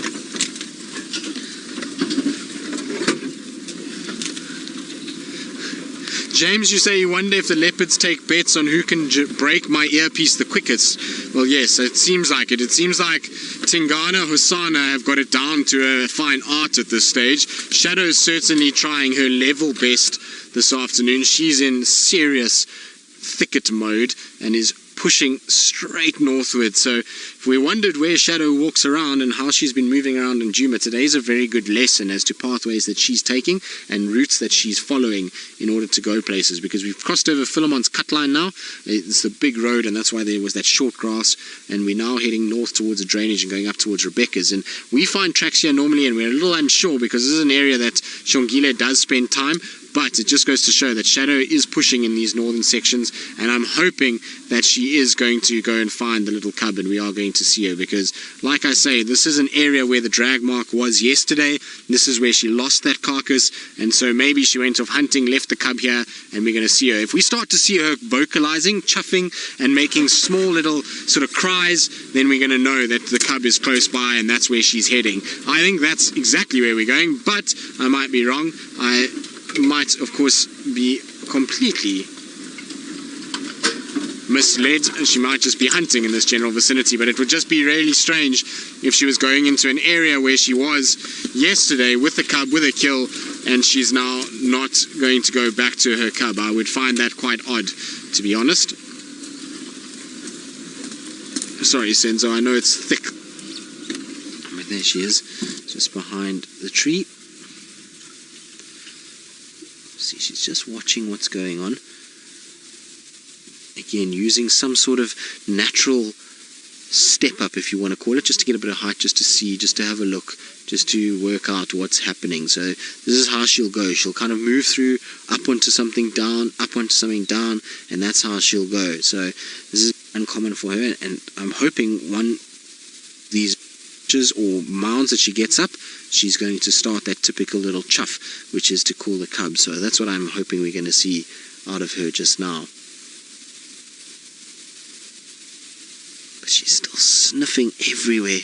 James, you say you wonder if the leopards take bets on who can break my earpiece the quickest. Well, yes, it seems like it. It seems like Tingana, Hosanna have got it down to a fine art at this stage. Shadow is certainly trying her level best this afternoon. She's in serious thicket mode and is pushing straight northward. So if we wondered where Shadow walks around and how she's been moving around in Djuma, today's a very good lesson as to pathways that she's taking and routes that she's following in order to go places, because we've crossed over Philemon's cut line now. It's the big road, and that's why there was that short grass, and we're now heading north towards a drainage and going up towards Rebecca's. And we find tracks here normally, and we're a little unsure because this is an area that Shongile does spend time. But it just goes to show that Shadow is pushing in these northern sections, and I'm hoping that she is going to go and find the little cub, and we are going to see her, because, like I say, this is an area where the drag mark was yesterday. This is where she lost that carcass, and so maybe she went off hunting, left the cub here, and we're going to see her. If we start to see her vocalizing, chuffing, and making small little sort of cries, then we're going to know that the cub is close by, and that's where she's heading. I think that's exactly where we're going, but I might be wrong. I might, of course, be completely misled. She might just be hunting in this general vicinity, but it would just be really strange if she was going into an area where she was yesterday with the cub, with a kill, and she's now not going to go back to her cub. I would find that quite odd, to be honest. Sorry, Senzo, I know it's thick. But there she is, just behind the tree. See, she's just watching what's going on. Again, using some sort of natural step up, if you want to call it, just to get a bit of height, just to see, just to have a look, just to work out what's happening. So this is how she'll go. She'll kind of move through, up onto something, down, up onto something, down, and that's how she'll go. So this is uncommon for her, and I'm hoping one of these or mounds that she gets up, she's going to start that typical little chuff, which is to call the cub. So that's what I'm hoping we're going to see out of her just now. But she's still sniffing everywhere.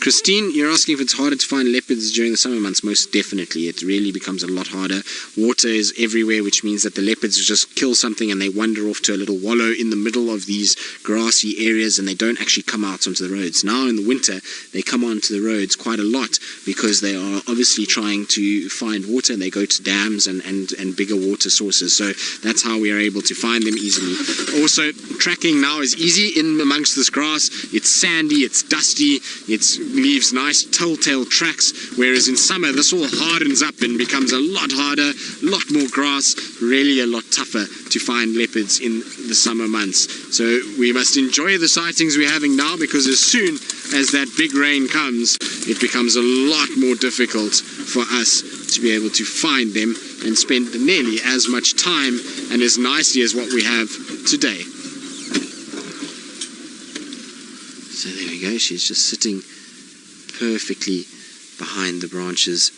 Christine, you're asking if it's harder to find leopards during the summer months. Most definitely. It really becomes a lot harder. Water is everywhere, which means that the leopards just kill something and they wander off to a little wallow in the middle of these grassy areas, and they don't actually come out onto the roads. Now in the winter, they come onto the roads quite a lot because they are obviously trying to find water, and they go to dams and bigger water sources. So that's how we are able to find them easily. Also, tracking now is easy in amongst this grass. It's sandy, it's dusty, it leaves nice telltale tracks, whereas in summer this all hardens up and becomes a lot harder, a lot more grass, really a lot tougher to find leopards in the summer months. So we must enjoy the sightings we're having now, because as soon as that big rain comes, it becomes a lot more difficult for us to be able to find them and spend nearly as much time and as nicely as what we have today. So there we go, she's just sitting perfectly behind the branches.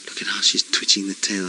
Look at how she's twitching. scratching the tail.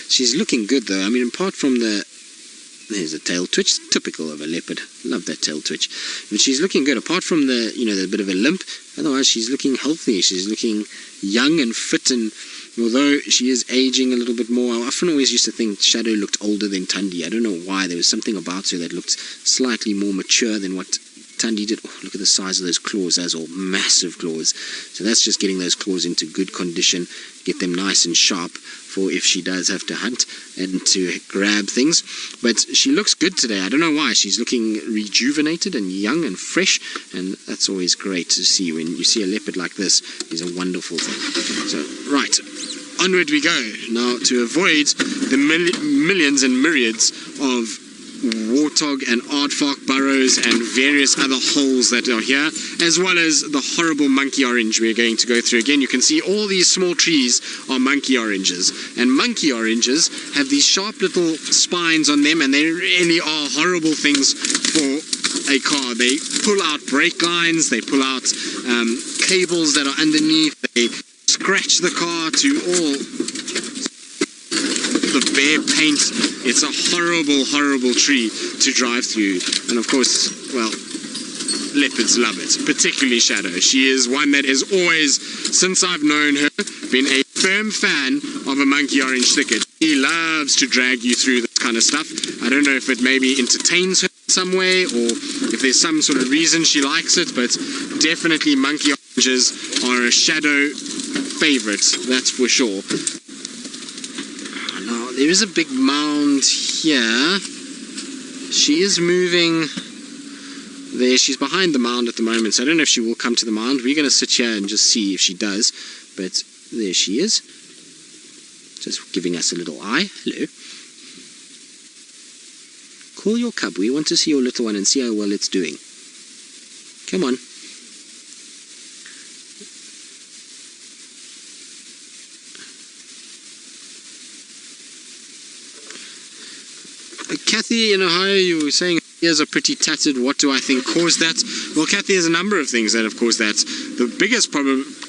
She's looking good though. I mean, apart from there's a tail twitch, typical of a leopard. Love that tail twitch. But she's looking good. Apart from the bit of a limp, otherwise she's looking healthy. She's looking young and fit, and although she is aging a little bit more, I often always used to think Shadow looked older than Tundi. I don't know why. There was something about her that looked slightly more mature than what Tundi did. Oh, look at the size of those claws as well. Massive claws. So that's just getting those claws into good condition, get them nice and sharp for if she does have to hunt and to grab things. But she looks good today. I don't know why. She's looking rejuvenated and young and fresh, and that's always great to see. When you see a leopard like this, is a wonderful thing. So, right, onward we go. Now, to avoid the millions and myriads of warthog and aardvark burrows and various other holes that are here, as well as the horrible monkey orange we're going to go through. Again, you can see all these small trees are monkey oranges, and monkey oranges have these sharp little spines on them, and they really are horrible things for a car. They pull out brake lines, they pull out cables that are underneath, they scratch the car to all the bare paint. It's a horrible, horrible tree to drive through. And of course, well, leopards love it, particularly Shadow. She is one that has always, since I've known her, been a firm fan of a monkey orange thicket. She loves to drag you through this kind of stuff. I don't know if it maybe entertains her in some way, or if there's some sort of reason she likes it, but definitely monkey oranges are a Shadow favorite, that's for sure. Now, there is a big mound here. She is moving there. She's behind the mound at the moment, so I don't know if she will come to the mound. We're going to sit here and just see if she does. But there she is, just giving us a little eye. Hello. Call your cub. We want to see your little one and see how well it's doing. Come on. Kathy in Ohio, you were saying ears are pretty tattered. What do I think caused that? Well, Kathy, there's a number of things that have caused that. The biggest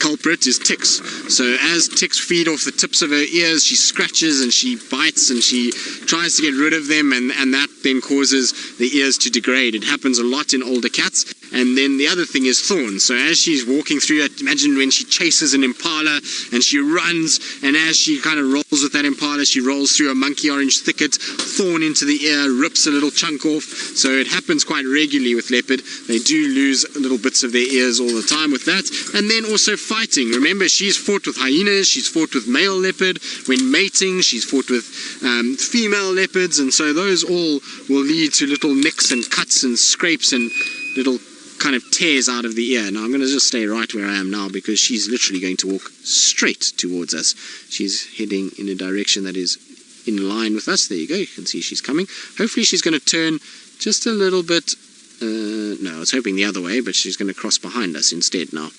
culprit is ticks. So as ticks feed off the tips of her ears, she scratches and she bites and she tries to get rid of them, and that then causes the ears to degrade. It happens a lot in older cats. And then the other thing is thorns. So as she's walking through it, imagine when she chases an impala and she runs, and as she kind of rolls with that impala, she rolls through a monkey orange thicket, thorn into the ear, rips a little chunk off. So it happens quite regularly with leopard. They do lose little bits of their ears all the time with that. And then also fighting. Remember, she's fought with hyenas, she's fought with male leopard. When mating, she's fought with female leopards, and so those all will lead to little nicks and cuts and scrapes and little kind of tears out of the ear. Now I'm going to just stay right where I am now, because she's literally going to walk straight towards us. She's heading in a direction that is in line with us. There you go, you can see she's coming. Hopefully she's going to turn just a little bit. No, I was hoping the other way, but she's going to cross behind us instead now.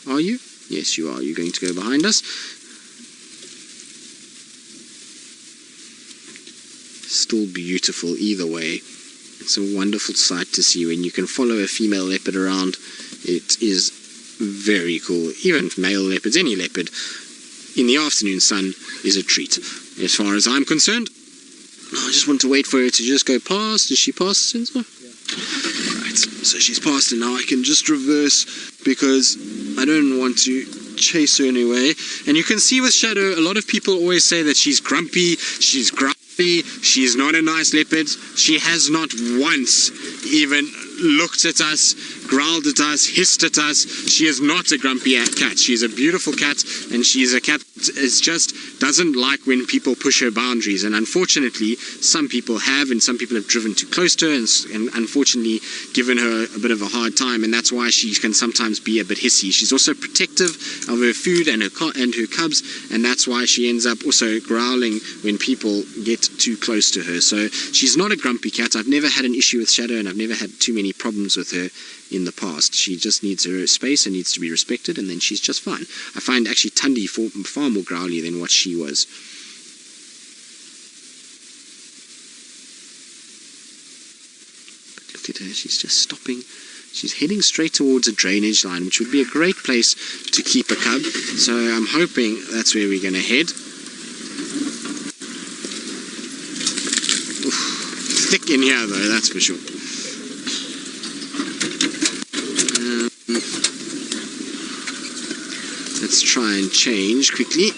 Are you? Yes, you are. You're going to go behind us. Still beautiful either way. It's a wonderful sight to see when you can follow a female leopard around. It is very cool. Even male leopards, any leopard, in the afternoon sun is a treat, as far as I'm concerned. I just want to wait for her to just go past. Is she past, Sensor? Yeah. Right, so she's past, and now I can just reverse, because I don't want to chase her anyway. And you can see with Shadow, a lot of people always say that she's grumpy, she's grumpy. She's not a nice leopard. She has not once even looked at us, growled at us, hissed at us. She is not a grumpy cat. She is a beautiful cat, and she is a cat that just doesn't like when people push her boundaries. And unfortunately, some people have, and some people have driven too close to her, and unfortunately given her a bit of a hard time, and that's why she can sometimes be a bit hissy. She's also protective of her food and her cubs, and that's why she ends up also growling when people get too close to her. So she's not a grumpy cat. I've never had an issue with Shadow, and I've never had too many problems with her in the past. She just needs her space and needs to be respected, and then she's just fine. I find actually Tundi far more growly than what she was. But look at her, she's just stopping. She's heading straight towards a drainage line, which would be a great place to keep a cub. So I'm hoping that's where we're going to head. thick in here though, that's for sure. Let's try and change quickly.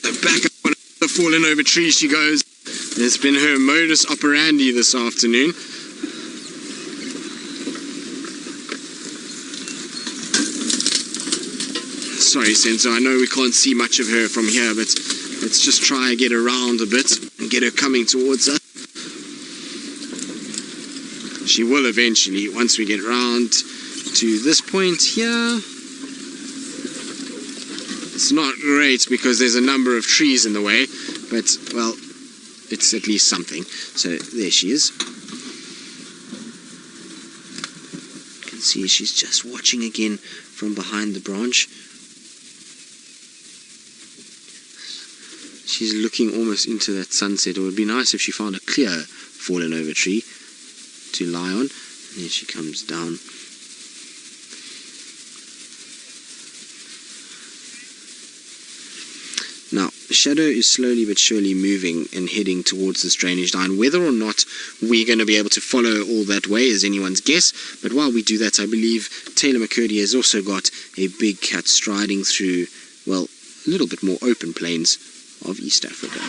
So back up on the fallen over tree she goes. It's been her modus operandi this afternoon. Sorry, Senzo, I know we can't see much of her from here, but let's just try and get around a bit and get her coming towards us. She will eventually, once we get round to this point here. It's not great because there's a number of trees in the way, but, well, it's at least something. So there she is. You can see she's just watching again from behind the branch. She's looking almost into that sunset. It would be nice if she found a clear fallen over tree to lie on. And there she comes down. Now, Shadow is slowly but surely moving and heading towards this drainage line. Whether or not we're going to be able to follow all that way is anyone's guess. But while we do that, I believe Taylor McCurdy has also got a big cat striding through, well, a little bit more open plains of East Africa.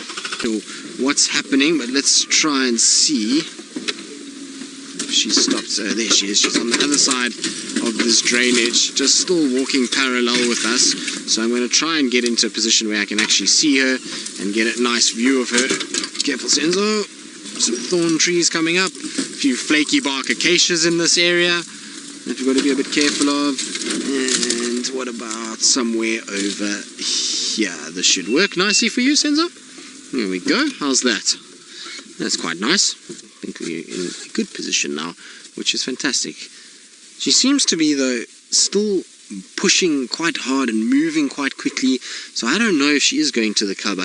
So what's happening, but let's try and see if she stops. There she is. She's on the other side of this drainage, just still walking parallel with us. So I'm going to try and get into a position where I can actually see her and get a nice view of her. Careful, Senzo. Some thorn trees coming up. A few flaky bark acacias in this area that we've got to be a bit careful of. And what about somewhere over here? This should work nicely for you, Senzo. There we go. How's that? That's quite nice. I think we're in a good position now, which is fantastic. She seems to be, though, still pushing quite hard and moving quite quickly, so I don't know if she is going to the cub.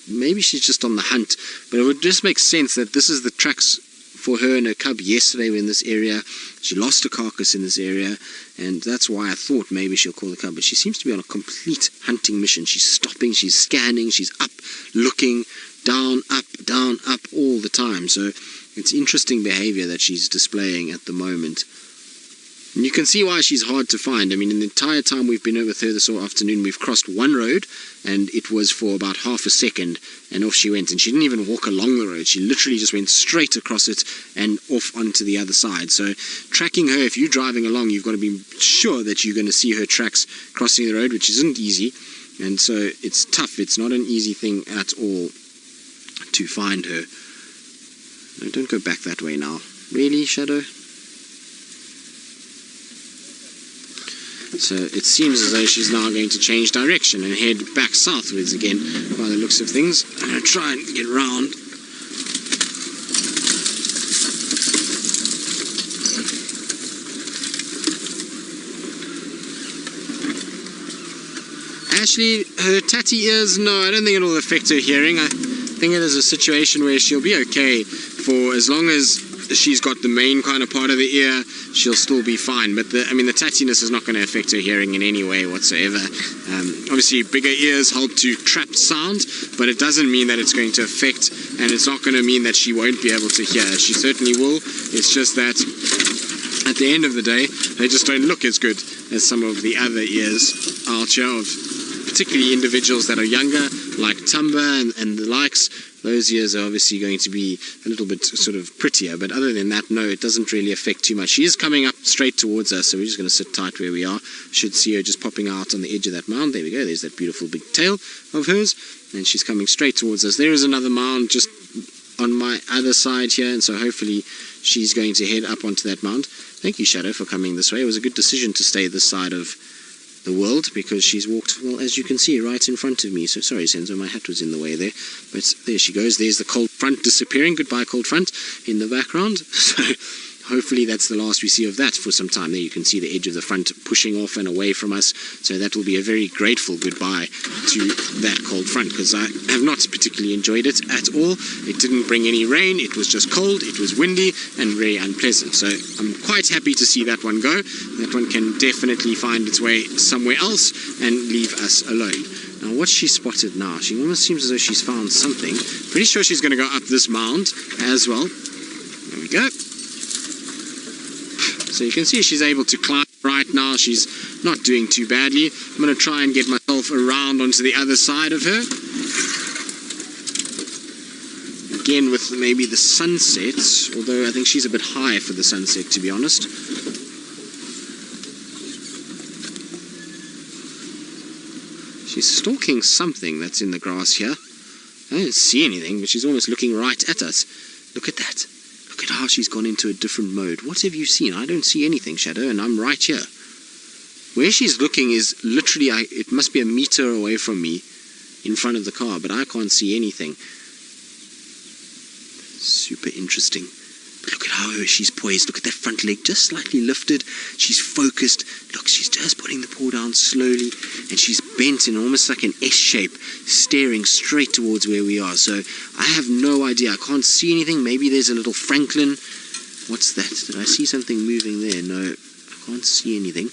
Maybe she's just on the hunt, but it would just make sense that this is the tracks for her and her cub yesterday were in this area. She lost a carcass in this area, and that's why I thought maybe she'll call the cub, but she seems to be on a complete hunting mission. She's stopping, she's scanning, she's up, looking, down, up, all the time. So it's interesting behavior that she's displaying at the moment. And you can see why she's hard to find. I mean, in the entire time we've been with her this afternoon, we've crossed one road, and it was for about half a second, and off she went. And she didn't even walk along the road. She literally just went straight across it and off onto the other side. So tracking her, if you're driving along, you've got to be sure that you're going to see her tracks crossing the road, which isn't easy. And so it's tough. It's not an easy thing at all to find her. No, don't go back that way now. Really, Shadow? So it seems as though she's now going to change direction and head back southwards again by the looks of things. I'm going to try and get round. Actually, her tatty ears, no, I don't think it'll affect her hearing. I think it is a situation where she'll be okay for as long as she's got the main kind of part of the ear, she'll still be fine. But the tattiness is not going to affect her hearing in any way whatsoever. Obviously, bigger ears help to trap sound, but it doesn't mean that it's going to affect, and it's not going to mean that she won't be able to hear. She certainly will. It's just that at the end of the day, they just don't look as good as some of the other ears out here, of particularly individuals that are younger, like Tumba and the likes. Those ears are obviously going to be a little bit sort of prettier, but other than that, no, it doesn't really affect too much. She is coming up straight towards us, so we're just going to sit tight where we are. Should see her just popping out on the edge of that mound. There we go, there's that beautiful big tail of hers, and she's coming straight towards us. There is another mound just on my other side here, and so hopefully she's going to head up onto that mound. Thank you, Shadow, for coming this way. It was a good decision to stay this side of the world, because she's walked, well, as you can see, right in front of me. So sorry, Senzo, my hat was in the way there, but there she goes. There's the cold front disappearing. Goodbye, cold front, in the background. So hopefully that's the last we see of that for some time. There you can see the edge of the front pushing off and away from us, so that will be a very grateful goodbye to that cold front, because I have not particularly enjoyed it at all. It didn't bring any rain, it was just cold, it was windy and very unpleasant, so I'm quite happy to see that one go. That one can definitely find its way somewhere else and leave us alone. Now what's she spotted now? She almost seems as though she's found something. Pretty sure she's going to go up this mound as well. There we go. So you can see she's able to climb right now. She's not doing too badly. I'm going to try and get myself around onto the other side of her. Again with maybe the sunset, although I think she's a bit high for the sunset, to be honest. She's stalking something that's in the grass here. I don't see anything, but she's almost looking right at us. Look at that. Look at how she's gone into a different mode. What have you seen? I don't see anything, Shadow, and I'm right here. Where she's looking is literally, it must be a meter away from me in front of the car, but I can't see anything. Super interesting. But look at how she's poised. Look at that front leg just slightly lifted. She's focused. Look, she's just putting the paw down slowly, and she's bent in almost like an S shape, staring straight towards where we are. So I have no idea. I can't see anything. Maybe there's a little Franklin. What's that? Did I see something moving there? No, I can't see anything.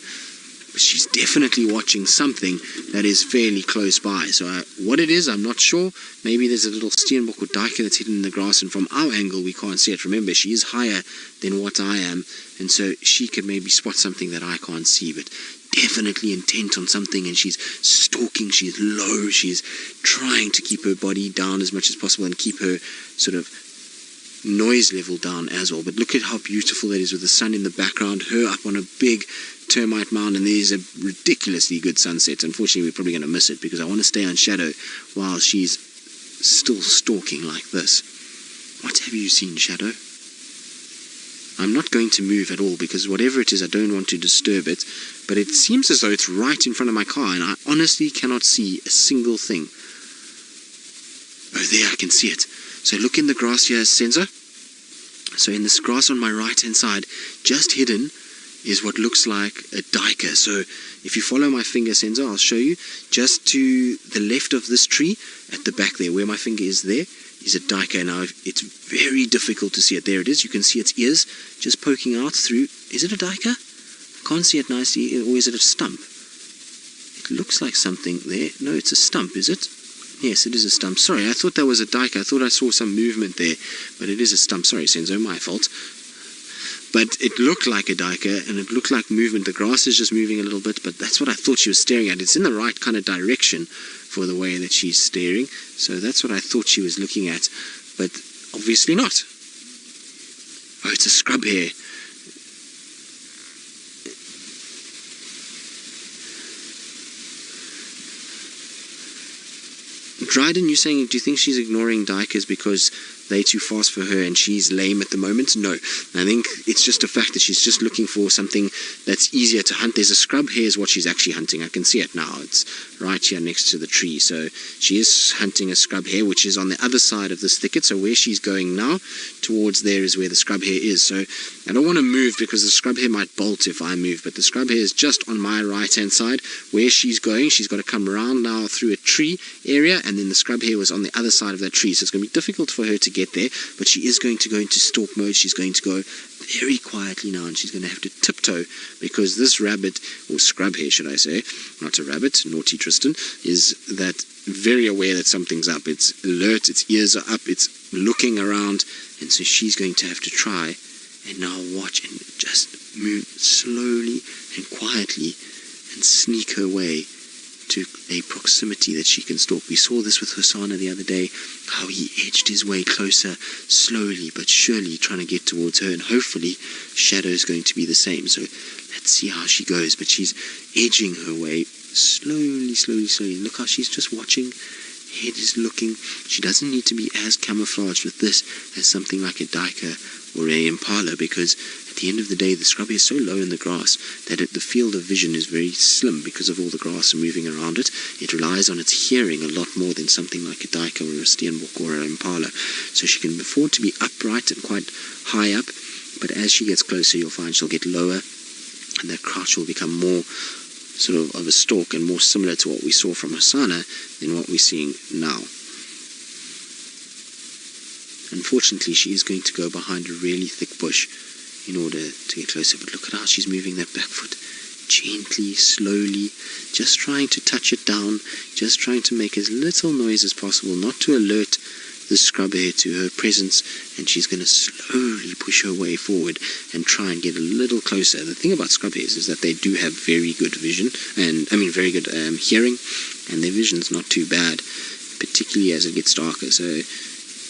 But she's definitely watching something that is fairly close by. So what it is, I'm not sure. Maybe there's a little steenbok or duiker that's hidden in the grass, and from our angle we can't see it. Remember, she is higher than what I am, and so she could maybe spot something that I can't see, but definitely intent on something, and she's stalking. She's low. She's trying to keep her body down as much as possible and keep her sort of noise level down as well. But look at how beautiful that is with the sun in the background, her up on a big termite mound, and there's a ridiculously good sunset. Unfortunately, we're probably going to miss it because I want to stay on Shadow while she's still stalking like this. What have you seen, Shadow? I'm not going to move at all because whatever it is, I don't want to disturb it, but it seems as though it's right in front of my car, and I honestly cannot see a single thing. Oh, there, I can see it. So look in the grass here, Senzo. So in this grass on my right hand side, just hidden, is what looks like a duiker. So if you follow my finger, Senzo, I'll show you. Just to the left of this tree, at the back there, where my finger is there, is a duiker. Now it's very difficult to see it. There it is. You can see its ears just poking out through. Is it a duiker? I can't see it nicely. Or is it a stump? It looks like something there. No, it's a stump, is it? Yes, it is a stump. Sorry, I thought that was a duiker. I thought I saw some movement there, but it is a stump. Sorry, Senzo, my fault. But it looked like a duiker, and it looked like movement. The grass is just moving a little bit, but that's what I thought she was staring at. It's in the right kind of direction for the way that she's staring. So that's what I thought she was looking at, but obviously not. Oh, it's a scrub hare. Dryden, you're saying, do you think she's ignoring duikers because they're too fast for her and she's lame at the moment? No. I think it's just a fact that she's just looking for something that's easier to hunt. There's a scrub hare is what she's actually hunting. I can see it now. It's right here next to the tree. So she is hunting a scrub hare, which is on the other side of this thicket. So where she's going now, towards there is where the scrub hare is. So I don't want to move because the scrub hare might bolt if I move. But the scrub hare is just on my right-hand side. Where she's going, she's got to come around now through a tree area, and then the scrub hare was on the other side of that tree. So it's going to be difficult for her to get there, but she is going to go into stalk mode. She's going to go very quietly now, and she's going to have to tiptoe because this rabbit, or scrub hare should I say, not a rabbit, naughty Tristan, is that very aware that something's up. It's alert, its ears are up, it's looking around, and so she's going to have to try and now watch and just move slowly and quietly and sneak her way to a proximity that she can stalk. We saw this with Hosanna the other day, how he edged his way closer, slowly but surely trying to get towards her, and hopefully Shadow's going to be the same. So let's see how she goes, but she's edging her way slowly, slowly, slowly. Look how she's just watching, head is looking. She doesn't need to be as camouflaged with this as something like a duiker or a impala, because at the end of the day the scrub hare is so low in the grass that the field of vision is very slim because of all the grass moving around it. It relies on its hearing a lot more than something like a duiker or a steenbok or an impala. So she can afford to be upright and quite high up But as she gets closer, you'll find she'll get lower, and that crouch will become more sort of a stalk and more similar to what we saw from Hasana than what we're seeing now. Unfortunately, she is going to go behind a really thick bush in order to get closer. But look at how she's moving that back foot. Gently, slowly, just trying to touch it down, just trying to make as little noise as possible, not to alert the scrub hare to her presence, and she's going to slowly push her way forward and try and get a little closer. The thing about scrub hares is that they do have very good vision, and very good hearing, and their vision's not too bad, particularly as it gets darker. So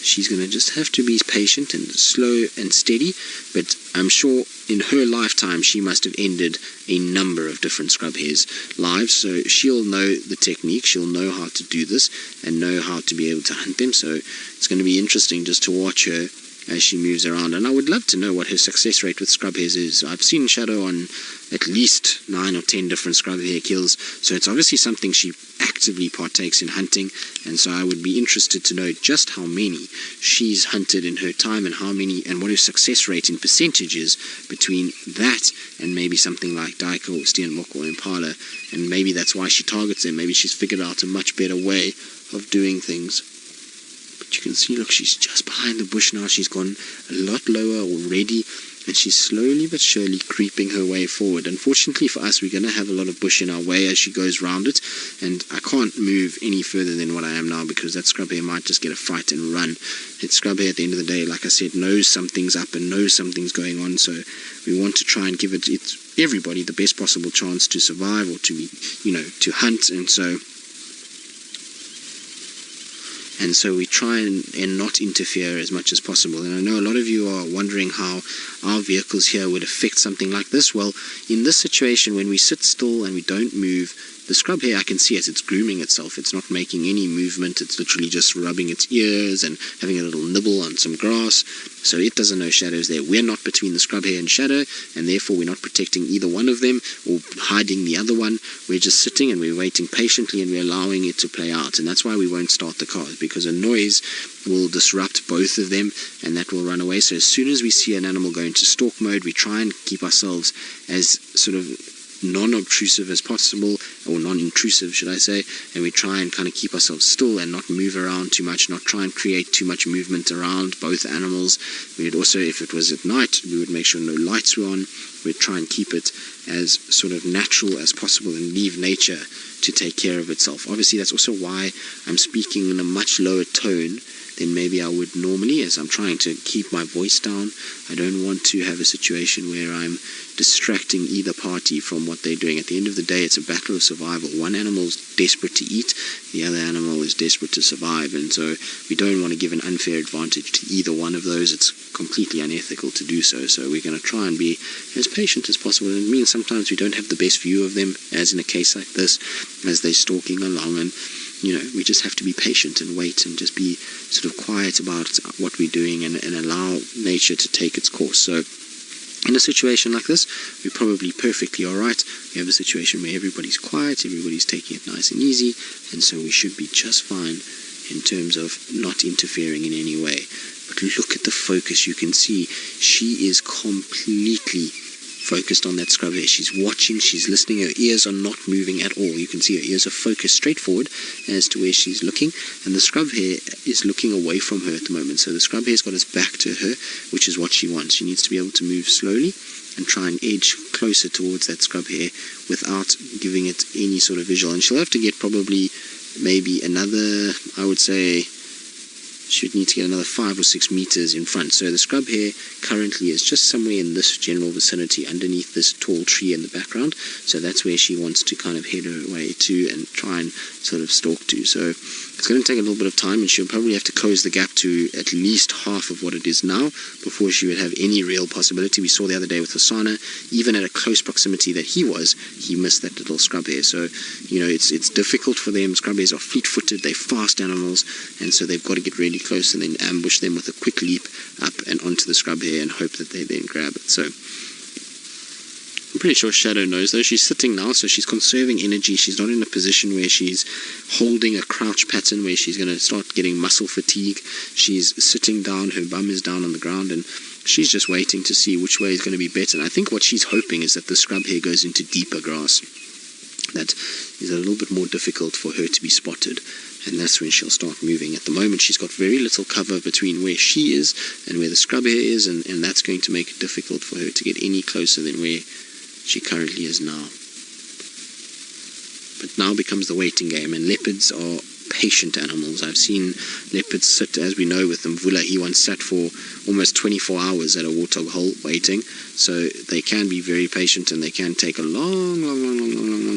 she's going to just have to be patient and slow and steady, but I'm sure in her lifetime she must have ended a number of different scrub hares' lives, so she'll know the technique, she'll know how to do this and know how to be able to hunt them. So it's going to be interesting just to watch her as she moves around, and I would love to know what her success rate with scrub hares is. I've seen Shadow on at least 9 or 10 different scrub hare kills, so it's obviously something she actively partakes in hunting, and so I would be interested to know just how many she's hunted in her time, and how many, and what her success rate in percentage is between that and maybe something like Duiker or Steenbok or Impala, and maybe that's why she targets them. Maybe she's figured out a much better way of doing things. But you can see, look, she's just behind the bush now. She's gone a lot lower already, and she's slowly but surely creeping her way forward. Unfortunately for us, we're going to have a lot of bush in our way as she goes round it, and I can't move any further than what I am now, because that scrub hare might just get a fright and run. That scrub hare at the end of the day, like I said, knows something's up and knows something's going on, so we want to try and give everybody the best possible chance to survive or to be, to hunt, and so we try and not interfere as much as possible. And I know a lot of you are wondering how our vehicles here would affect something like this. Well, in this situation, when we sit still and we don't move, the scrub hare, I can see it, it's grooming itself. It's not making any movement. It's literally just rubbing its ears and having a little nibble on some grass. So it doesn't know Shadow's there. We're not between the scrub hare and Shadow, and therefore we're not protecting either one of them or hiding the other one. We're just sitting and we're waiting patiently, and we're allowing it to play out. And that's why we won't start the cars, because a noise will disrupt both of them and that will run away. So as soon as we see an animal go into stalk mode, we try and keep ourselves as sort of non-obtrusive as possible, or non-intrusive should I say, and we try and kind of keep ourselves still and not move around too much, not try and create too much movement around both animals. We'd also, if it was at night, we would make sure no lights were on. We'd try and keep it as sort of natural as possible and leave nature to take care of itself. Obviously that's also why I'm speaking in a much lower tone than maybe I would normally, as I'm trying to keep my voice down. I don't want to have a situation where I'm distracting either party from what they're doing. At the end of the day, it's a battle of survival. One animal's desperate to eat, the other animal is desperate to survive, and so we don't want to give an unfair advantage to either one of those. It's completely unethical to do so. So we're going to try and be as patient as possible. And it means sometimes we don't have the best view of them, as in a case like this, as they're stalking along, and we just have to be patient and wait and just be sort of quiet about what we're doing and allow nature to take its course. So in a situation like this, we're probably perfectly alright. We have a situation where everybody's quiet, everybody's taking it nice and easy, and so we should be just fine in terms of not interfering in any way. But look at the focus. You can see she is completely focused on that scrub hare. She's watching, she's listening, her ears are not moving at all. You can see her ears are focused straight forward as to where she's looking, and the scrub hare is looking away from her at the moment. So the scrub hare's got its back to her, which is what she wants. She needs to be able to move slowly and try and edge closer towards that scrub hare without giving it any sort of visual. And she'll have to get probably maybe another, I would say, she would need to get another 5 or 6 meters in front. So the scrub hare currently is just somewhere in this general vicinity underneath this tall tree in the background. So that's where she wants to kind of head her way to and try and sort of stalk to. So it's going to take a little bit of time, and she'll probably have to close the gap to at least half of what it is now before she would have any real possibility. We saw the other day with Hasana, even at a close proximity that he missed that little scrub hare. So it's difficult for them. Scrub hares are fleet-footed, they're fast animals, and so they've got to get really close and then ambush them with a quick leap up and onto the scrub hare and hope that they then grab it. So I'm pretty sure Shadow knows though. She's sitting now, so she's conserving energy. She's not in a position where she's holding a crouch pattern where she's going to start getting muscle fatigue. She's sitting down, her bum is down on the ground, and she's just waiting to see which way is going to be better. And I think what she's hoping is that the scrub hare goes into deeper grass. That is a little bit more difficult for her to be spotted, and that's when she'll start moving. At the moment she's got very little cover between where she is and where the scrub hare is, and that's going to make it difficult for her to get any closer than where she currently is now. But now becomes the waiting game, and leopards are patient animals. I've seen leopards sit, as we know with Mvula, he once sat for almost 24 hours at a warthog hole waiting, so they can be very patient and they can take a long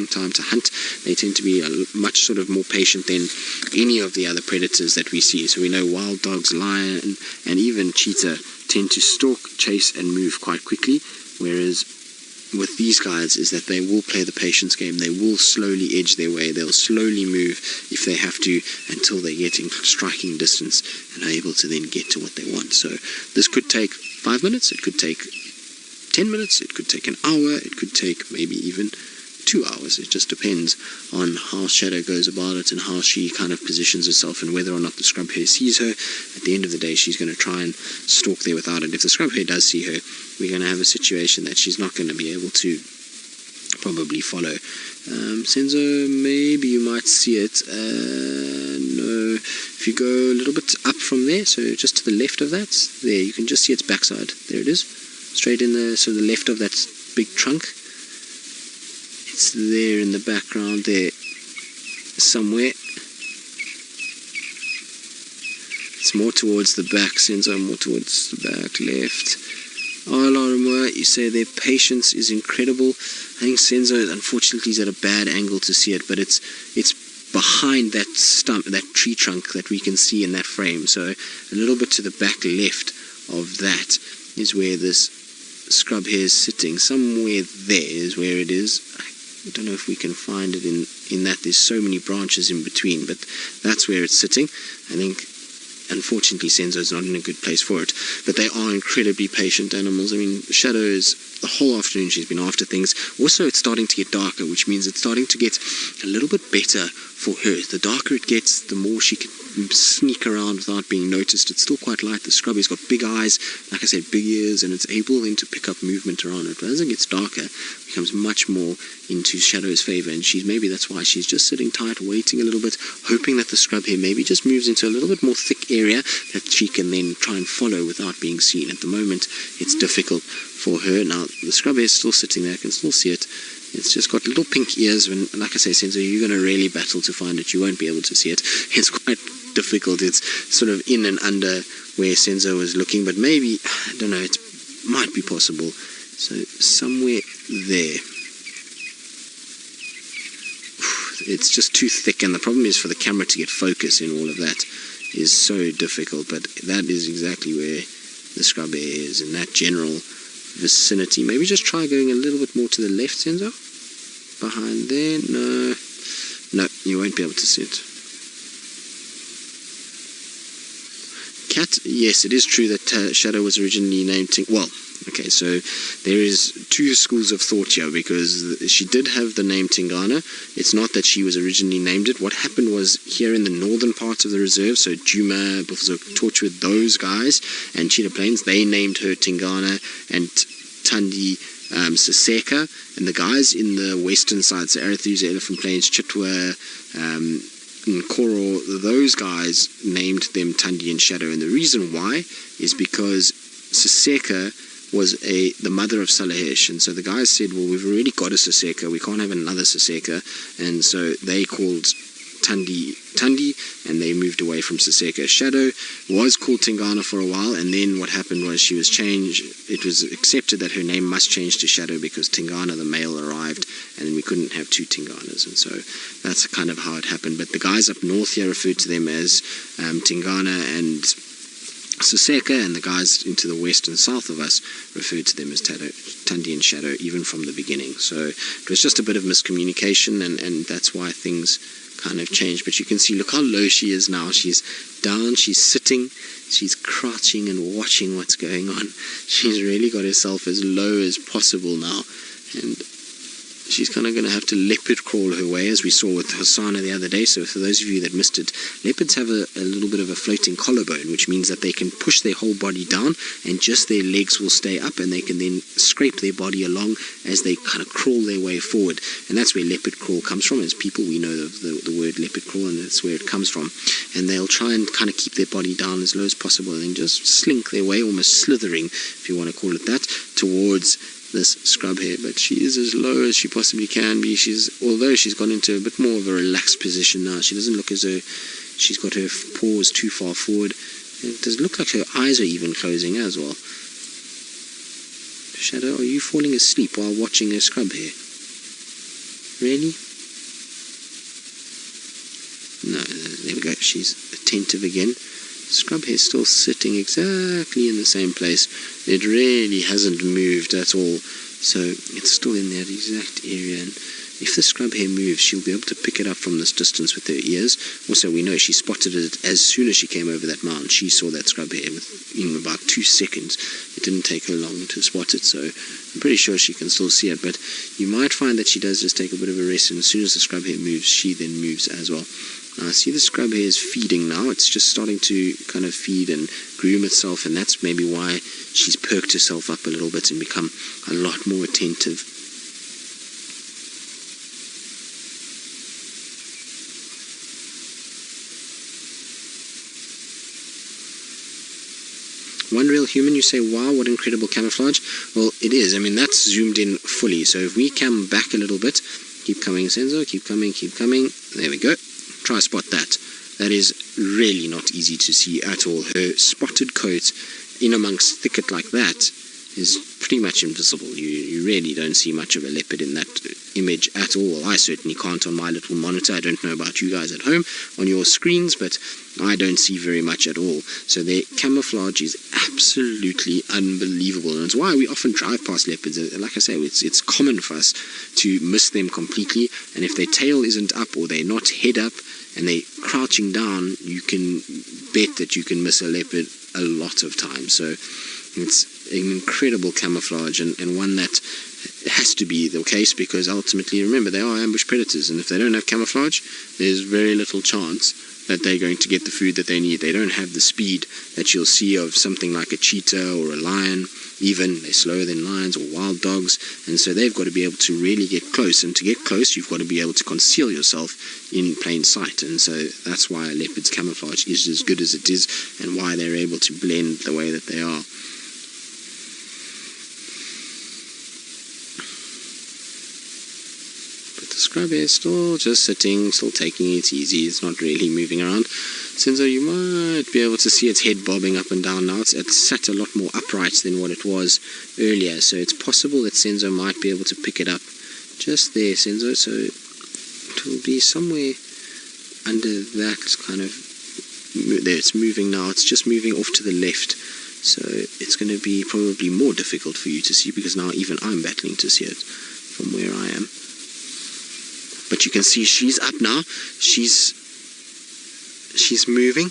time to hunt. They tend to be much sort of more patient than any of the other predators that we see. So we know wild dogs, lion, and even cheetah tend to stalk, chase and move quite quickly, whereas with these guys is that they will play the patience game. They will slowly edge their way. They'll slowly move if they have to until they get in striking distance and are able to then get to what they want. So this could take 5 minutes, it could take 10 minutes, it could take an hour, it could take maybe even 2 hours. It just depends on how Shadow goes about it and how she kind of positions herself and whether or not the scrub hare sees her. At the end of the day, she's going to try and stalk there without it. If the scrub hare does see her, we're going to have a situation that she's not going to be able to probably follow. Senzo, maybe you might see it. No, if you go a little bit up from there, so just to the left of that, there, you can just see its backside. There it is, straight in the, so the left of that big trunk. It's there in the background there somewhere. It's more towards the back, Senzo, more towards the back, left. Oh, Laura, you say their patience is incredible. I think Senzo, unfortunately, is at a bad angle to see it, but it's behind that stump, that tree trunk that we can see in that frame. So a little bit to the back left of that is where this scrub hare is sitting. Somewhere there is where it is. I don't know if we can find it in that. There's so many branches in between, but that's where it's sitting. I think, unfortunately, Senzo's not in a good place for it, but they are incredibly patient animals. I mean, Shadow is, the whole afternoon she's been after things. Also, it's starting to get darker, which means it's starting to get a little bit better for her. The darker it gets, the more she can sneak around without being noticed. It's still quite light. The scrub has got big eyes, like I said, big ears, and it's able then to pick up movement around it. But as it gets darker, it becomes much more into Shadow's favor, and maybe that's why she's just sitting tight, waiting a little bit, hoping that the scrub hare maybe just moves into a little bit more thick area that she can then try and follow without being seen. At the moment, it's difficult for her. Now, the scrub hare is still sitting there. I can still see it. It's just got little pink ears. When, like I say, Senzo, you're going to really battle to find it. You won't be able to see it. It's quite difficult. It's sort of in and under where Senzo was looking, but maybe, I don't know, it might be possible. So somewhere there. It's just too thick, and the problem is for the camera to get focus in all of that is so difficult, but that is exactly where the scrub hare is, in that general vicinity. Maybe just try going a little bit more to the left, Senzo. Behind there. No, you won't be able to see it. Cat, yes, it is true that Shadow was originally named okay, so there is two schools of thought here, because she did have the name Tingana. It's not that she was originally named it. What happened was, here in the northern part of the reserve, so Djuma, Buffalo Torchwood, those guys, and Cheetah Plains, they named her Tingana and Tandi Siseka, and the guys in the western side, so Arathusa, Elephant Plains, Chitwa, Nkoro, those guys named them Tandi and Shadow, and the reason why is because Siseka was the mother of Salahesh, and so the guys said, well, we've already got a Siseka, we can't have another Siseka, and so they called Tandi, and they moved away from Siseka. Shadow was called Tingana for a while, and then what happened was she was changed. It was accepted that her name must change to Shadow because Tingana, the male, arrived, and then we couldn't have two Tinganas, and so that's kind of how it happened. But the guys up north here referred to them as Tingana and Siseka, and the guys into the west and south of us referred to them as Tandi and Shadow, even from the beginning. So it was just a bit of miscommunication, and that's why things kind of changed. But you can see, look how low she is now. She's down, she's sitting, she's crouching and watching what's going on. She's really got herself as low as possible now, and she's kind of going to have to leopard crawl her way, as we saw with Hosanna the other day. So for those of you that missed it, leopards have a little bit of a floating collarbone, which means that they can push their whole body down and just their legs will stay up, and they can then scrape their body along as they kind of crawl their way forward. And that's where leopard crawl comes from. As people, we know the word leopard crawl, and that's where it comes from. And they'll try and kind of keep their body down as low as possible and then just slink their way, almost slithering, if you want to call it that, towards this scrub hare. But she is as low as she possibly can be. Although she's gone into a bit more of a relaxed position now, she doesn't look as though she's got her paws too far forward. It does look like her eyes are even closing as well. Shadow, are you falling asleep while watching a scrub hare? Really? No, there we go. She's attentive again. Scrub hare is still sitting exactly in the same place. It really hasn't moved at all. So it's still in that exact area. And if the scrub hare moves, she'll be able to pick it up from this distance with her ears. Also, we know she spotted it as soon as she came over that mound. She saw that scrub hare in about 2 seconds. It didn't take her long to spot it, so I'm pretty sure she can still see it. But you might find that she does just take a bit of a rest, and as soon as the scrub hare moves, she then moves as well. Now, see the scrub hare is feeding now. It's just starting to kind of feed and groom itself, and that's maybe why she's perked herself up a little bit and become a lot more attentive. One real human, you say, wow, what incredible camouflage. Well, it is. I mean, that's zoomed in fully. So if we come back a little bit, keep coming, Senzo, keep coming, keep coming. There we go. Try spot that. That is really not easy to see at all. Her spotted coat in amongst thicket like that is pretty much invisible. You really don't see much of a leopard in that image at all. I certainly can't on my little monitor. I don't know about you guys at home on your screens, but I don't see very much at all. So their camouflage is absolutely unbelievable, and it's why we often drive past leopards. Like I say, it's common for us to miss them completely, and if their tail isn't up or they're not head up and they're crouching down, you can bet that you can miss a leopard a lot of times. So it's an incredible camouflage, and one that has to be the case, because ultimately, remember, they are ambush predators, and if they don't have camouflage, there's very little chance that they're going to get the food that they need. They don't have the speed that you'll see of something like a cheetah or a lion. Even they're slower than lions or wild dogs, and so they've got to be able to really get close, and to get close you've got to be able to conceal yourself in plain sight. And so that's why a leopard's camouflage is as good as it is, and why they're able to blend the way that they are. Scrub hare is still just sitting, still taking it easy. It's not really moving around. Senzo, you might be able to see its head bobbing up and down now. It's sat a lot more upright than what it was earlier, so it's possible that Senzo might be able to pick it up just there, Senzo. So it will be somewhere under that kind of... There, it's moving now. It's just moving off to the left, so it's going to be probably more difficult for you to see, because now even I'm battling to see it from where I am. But you can see she's up now. She's moving.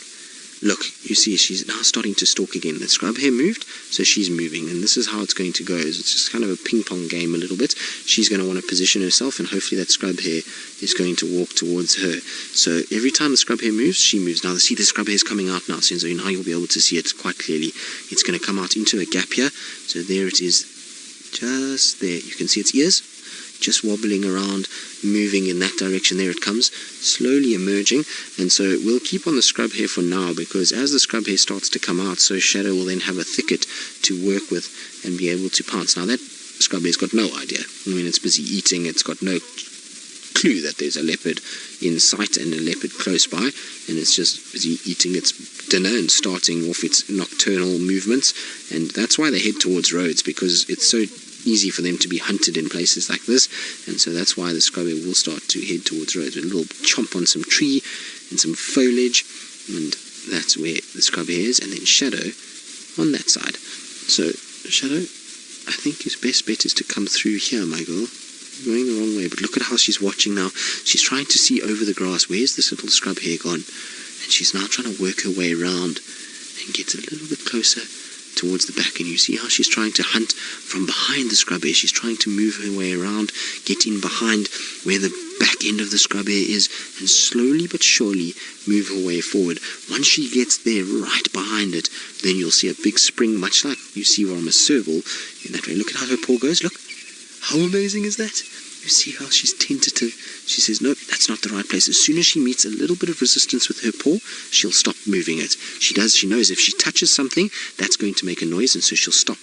Look, you see she's now starting to stalk again. The scrub hare moved, so she's moving. And this is how it's going to go. It's just kind of a ping-pong game a little bit. She's going to want to position herself, and hopefully that scrub hare is going to walk towards her. So every time the scrub hare moves, she moves. Now, see the scrub hare is coming out now, Senzo. Now you'll be able to see it quite clearly. It's going to come out into a gap here. So there it is, just there. You can see its ears just wobbling around, moving in that direction. There it comes, slowly emerging. And so we'll keep on the scrub hare for now, because as the scrub hare starts to come out, so Shadow will then have a thicket to work with and be able to pounce. Now that scrub hare's got no idea. I mean, it's busy eating. It's got no clue that there's a leopard in sight and a leopard close by, and it's just busy eating its dinner and starting off its nocturnal movements. And that's why they head towards roads, because it's so easy for them to be hunted in places like this. And so that's why the scrub hare will start to head towards roads with a little chomp on some tree and some foliage, and that's where the scrub hare is. And then Shadow on that side. So Shadow, I think your best bet is to come through here, my girl. You're going the wrong way, but look at how she's watching now. She's trying to see over the grass. Where's this little scrub hare gone? And she's now trying to work her way around and get a little bit closer towards the back, and you see how she's trying to hunt from behind the scrub hare. She's trying to move her way around, get in behind where the back end of the scrub hare is, and slowly but surely move her way forward. Once she gets there right behind it, then you'll see a big spring, much like you see from a serval in that way. Look at how her paw goes. Look, how amazing is that? You see how she's tentative. She says, no, that's not the right place. As soon as she meets a little bit of resistance with her paw, she'll stop moving it. She knows if she touches something, that's going to make a noise, and so she'll stop.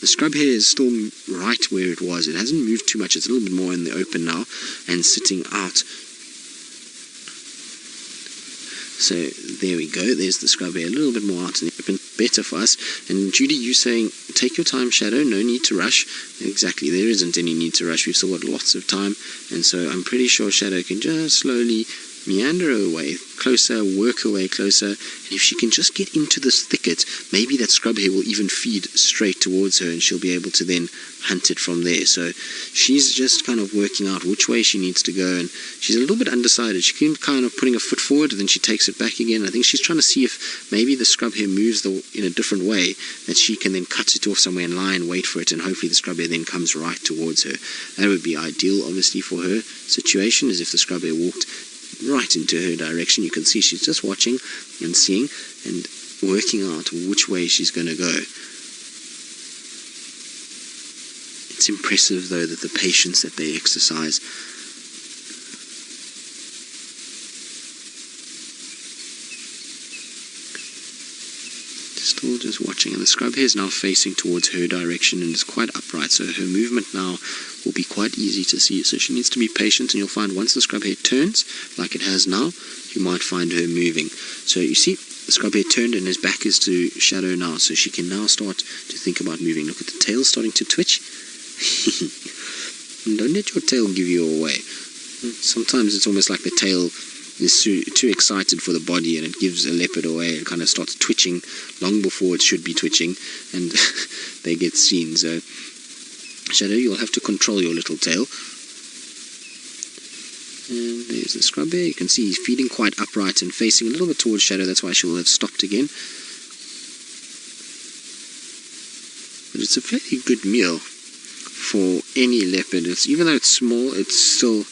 The scrub hare is still right where it was. It hasn't moved too much. It's a little bit more in the open now and sitting out. So there we go. There's the scrub hare, a little bit more out in the open. Better for us. And Judy, you saying, take your time, Shadow. No need to rush. Exactly. There isn't any need to rush. We've still got lots of time. And so I'm pretty sure Shadow can just slowly meander her way closer, work her way closer, and if she can just get into this thicket, maybe that scrub hare will even feed straight towards her, and she'll be able to then hunt it from there. So she's just kind of working out which way she needs to go, and she's a little bit undecided. She keeps kind of putting a foot forward, and then she takes it back again. I think she's trying to see if maybe the scrub hare moves in a different way, that she can then cut it off somewhere and lie and wait for it, and hopefully the scrub hare then comes right towards her. That would be ideal, obviously, for her situation, is if the scrub hare walked right into her direction. You can see she's just watching and seeing and working out which way she's going to go. It's impressive, though, that the patience that they exercise. Still just watching, and the scrub hare is now facing towards her direction and is quite upright, so her movement now will be quite easy to see. So she needs to be patient, and you'll find once the scrub hare turns, like it has now, you might find her moving. So you see, the scrub hare turned and his back is to Shadow now, so she can now start to think about moving. Look at the tail starting to twitch. Don't let your tail give you away. Sometimes it's almost like the tail is too excited for the body, and it gives a leopard away. It kind of starts twitching long before it should be twitching, and they get seen. So Shadow, you'll have to control your little tail. And there's the scrub hare. You can see he's feeding quite upright and facing a little bit towards Shadow. That's why she'll have stopped again. But it's a fairly good meal for any leopard. Even though it's small, it's still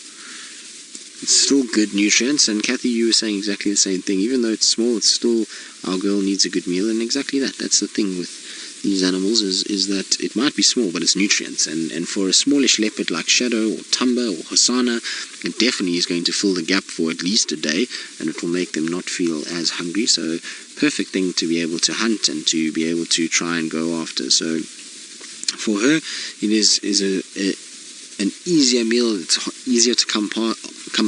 good nutrients. And Kathy, you were saying exactly the same thing. Even though it's small, it's still, our girl needs a good meal. And exactly that's the thing with these animals, is that it might be small, but it's nutrients. And for a smallish leopard like Shadow or Tumba or Hosanna, it definitely is going to fill the gap for at least a day, and it will make them not feel as hungry. So perfect thing to be able to hunt and to be able to try and go after. So for her, it is an easier meal. It's easier to come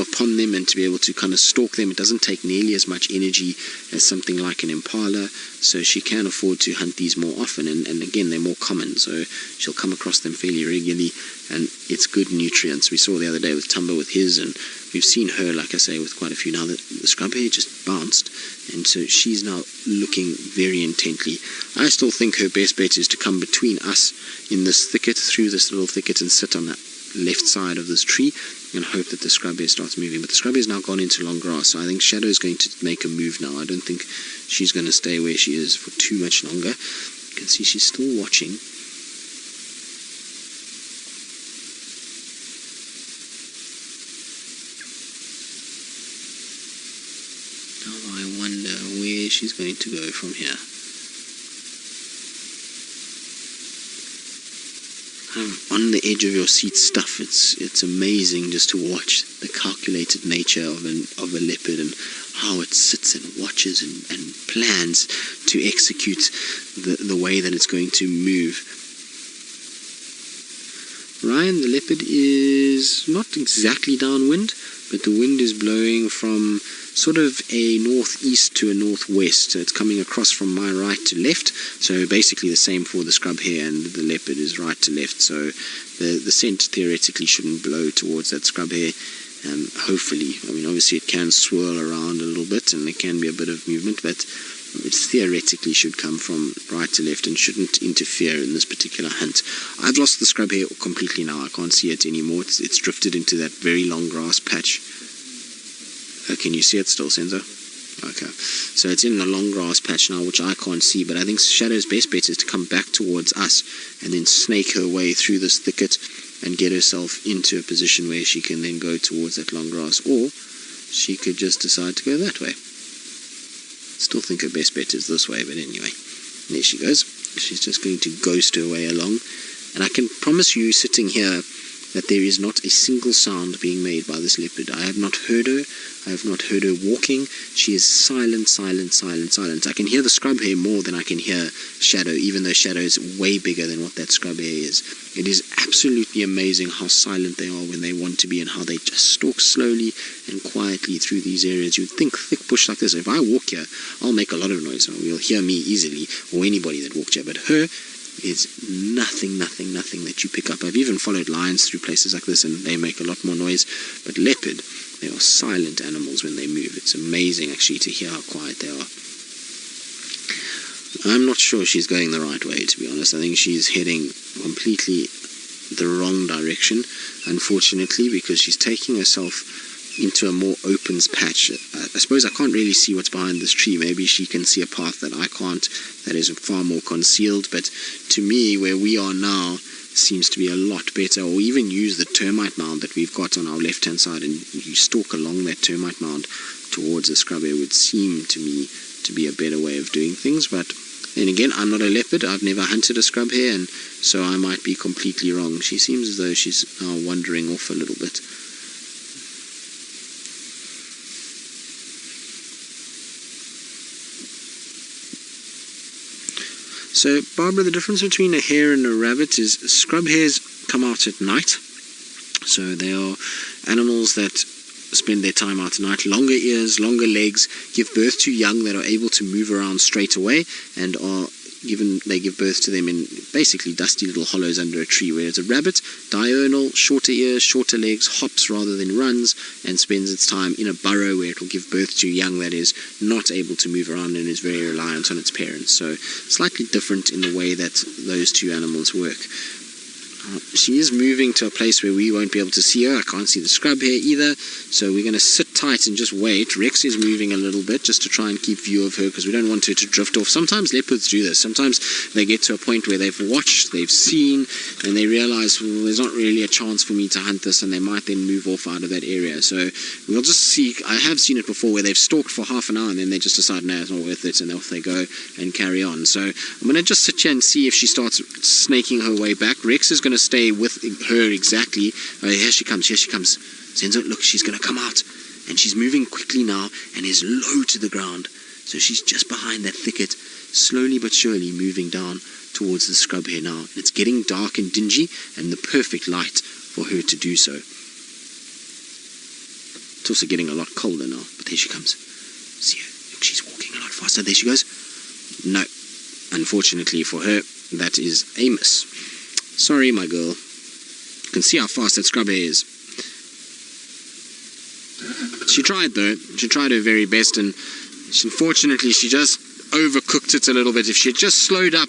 upon them and to be able to kind of stalk them. It doesn't take nearly as much energy as something like an impala, so she can afford to hunt these more often, and again, they're more common, so she'll come across them fairly regularly, and it's good nutrients. We saw the other day with Tumba with his, and we've seen her, like I say, with quite a few now. The scrub hare just bounced, and so she's now looking very intently. I still think her best bet is to come between us in this thicket, through this little thicket, and sit on that left side of this tree and hope that the scrub hare starts moving. But the scrub hare's now gone into long grass, so I think Shadow's going to make a move now. I don't think she's going to stay where she is for too much longer. You can see she's still watching. Now I wonder where she's going to go from here. On the edge of your seat stuff. It's amazing just to watch the calculated nature of a leopard, and how it sits and watches and plans to execute the way that it's going to move. Ryan, the leopard is not exactly downwind, but the wind is blowing from sort of a northeast to a northwest, so it's coming across from my right to left, so basically the same for the scrub hare, and the leopard is right to left, so the scent theoretically shouldn't blow towards that scrub hare, hopefully. I mean, obviously it can swirl around a little bit, and there can be a bit of movement, but it theoretically should come from right to left and shouldn't interfere in this particular hunt. I've lost the scrub hare completely now. I can't see it anymore. It's drifted into that very long grass patch. Can you see it still, Senzo? Okay, so it's in the long grass patch now, which I can't see, but I think Shadow's best bet is to come back towards us and then snake her way through this thicket and get herself into a position where she can then go towards that long grass, or she could just decide to go that way. Still think her best bet is this way, but anyway, there she goes. She's just going to ghost her way along, and I can promise you, sitting here, that there is not a single sound being made by this leopard. I have not heard her. I have not heard her walking. She is silent, silent, silent, silent. I can hear the scrub hare more than I can hear Shadow, even though Shadow is way bigger than what that scrub hare is. It is absolutely amazing how silent they are when they want to be, and how they just stalk slowly and quietly through these areas. You'd think thick bush like this, if I walk here, I'll make a lot of noise. You'll hear me easily, or anybody that walks here, but her is nothing that you pick up. I've even followed lions through places like this, and they make a lot more noise, but leopard, they are silent animals when they move. It's amazing actually to hear how quiet they are. I'm not sure she's going the right way, to be honest. I think she's heading completely the wrong direction, unfortunately, because she's taking herself into a more open patch. I suppose I can't really see what's behind this tree. Maybe she can see a path that I can't, that is far more concealed, but to me, where we are now seems to be a lot better. Or even use the termite mound that we've got on our left hand side, and you stalk along that termite mound towards the scrub area would seem to me to be a better way of doing things. But then again, I'm not a leopard. I've never hunted a scrub hare, and so I might be completely wrong. She seems as though she's now wandering off a little bit. So, Barbara, the difference between a hare and a rabbit is scrub hares come out at night. So they are animals that spend their time out at night, longer ears, longer legs, give birth to young that are able to move around straight away, and they give birth to them in basically dusty little hollows under a tree, whereas a rabbit, diurnal, shorter ears, shorter legs, hops rather than runs, and spends its time in a burrow where it will give birth to young that is not able to move around and is very reliant on its parents. So slightly different in the way that those two animals work. She is moving to a place where we won't be able to see her. I can't see the scrub hare either, so we're going to sit tight and just wait. Rex is moving a little bit just to try and keep view of her, because we don't want her to drift off. Sometimes leopards do this. Sometimes they get to a point where they've watched, they've seen, and they realize, well, there's not really a chance for me to hunt this, and they might then move off out of that area. So we'll just see. I have seen it before where they've stalked for half an hour and then they just decide, no, it's not worth it, and off they go and carry on. So I'm going to just sit here and see if she starts snaking her way back. Rex is going to stay with her exactly. Here she comes, Senzo, look, she's going to come out, and she's moving quickly now and is low to the ground. So she's just behind that thicket, slowly but surely moving down towards the scrub here now. And it's getting dark and dingy, and the perfect light for her to do so. It's also getting a lot colder now, but there she comes. See her? Look, she's walking a lot faster. There she goes. No, unfortunately for her, that is a miss. Sorry, my girl. You can see how fast that scrub hare is. She tried, though. She tried her very best, and unfortunately she just overcooked it a little bit. If she had just slowed up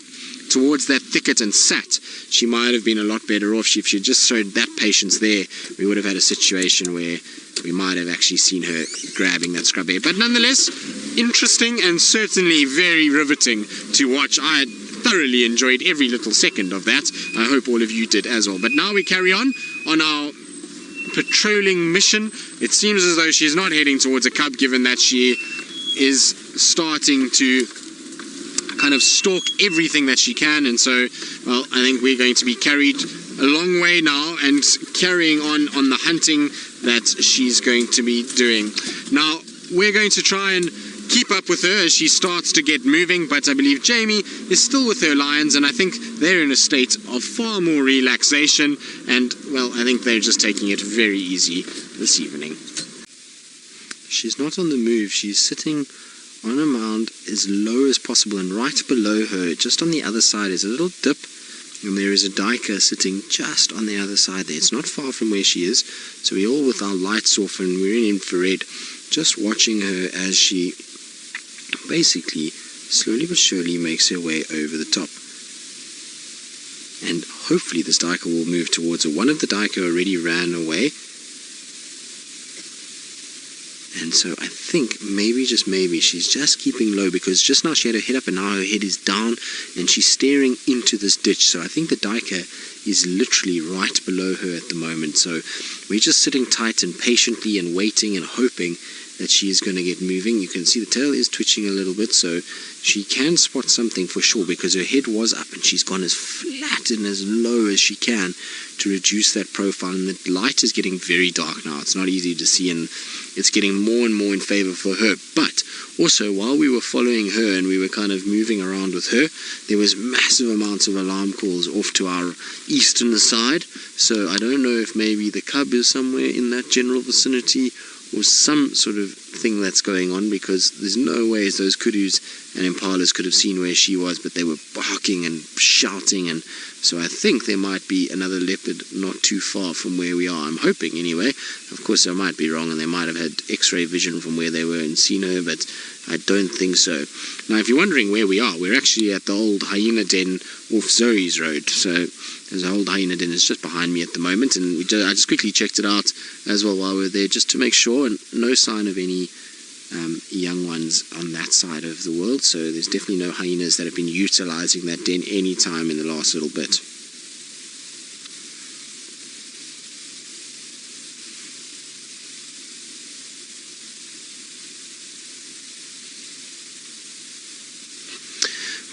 towards that thicket and sat, she might have been a lot better off. If she had just showed that patience there, we would have had a situation where we might have actually seen her grabbing that scrub hare. But nonetheless, interesting and certainly very riveting to watch. I thoroughly enjoyed every little second of that. I hope all of you did as well. But now we carry on our patrolling mission. It seems as though she's not heading towards a cub, given that she is starting to kind of stalk everything that she can, and so, well, I think we're going to be carried a long way now and carrying on the hunting that she's going to be doing. Now, we're going to try and keep up with her as she starts to get moving, but I believe Jamie is still with her lions, and I think they're in a state of far more relaxation, and, well, I think they're just taking it very easy this evening. She's not on the move. She's sitting on a mound as low as possible, and right below her, just on the other side, is a little dip, and there is a duiker sitting just on the other side there. It's not far from where she is, so we're all with our lights off and we're in infrared, just watching her as she basically slowly but surely makes her way over the top. And hopefully this duiker will move towards her. One of the duiker already ran away, and And so I think maybe, just maybe, she's just keeping low, because just now she had her head up and now her head is down and she's staring into this ditch. So I think the duiker is literally right below her at the moment. So we're just sitting tight and patiently and waiting and hoping that she is going to get moving. You can see the tail is twitching a little bit, so she can spot something for sure, because her head was up and she's gone as flat and as low as she can to reduce that profile. And the light is getting very dark now. It's not easy to see, and it's getting more and more in favor for her. But also, while we were following her and we were kind of moving around with her, there was massive amounts of alarm calls off to our eastern side. So I don't know if maybe the cub is somewhere in that general vicinity, or some sort of thing that's going on, because there's no ways those kudus and impalas could have seen where she was, but they were barking and shouting. And so I think there might be another leopard not too far from where we are. I'm hoping anyway. Of course I might be wrong, and they might have had x-ray vision from where they were and seen her, but I don't think so. Now if you're wondering where we are, we're actually at the old hyena den off Zoe's road. So there's an old hyena den, it's just behind me at the moment, and I just quickly checked it out as well while we were there, just to make sure, and no sign of any young ones on that side of the world. So there's definitely no hyenas that have been utilizing that den any time in the last little bit.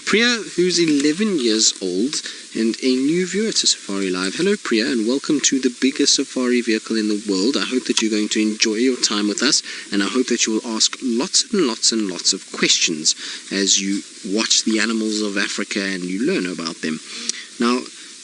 Priya, who's 11 years old and a new viewer to Safari Live. Hello Priya, and welcome to the biggest safari vehicle in the world. I hope that you're going to enjoy your time with us, and I hope that you will ask lots and lots and lots of questions as you watch the animals of Africa and you learn about them. Now,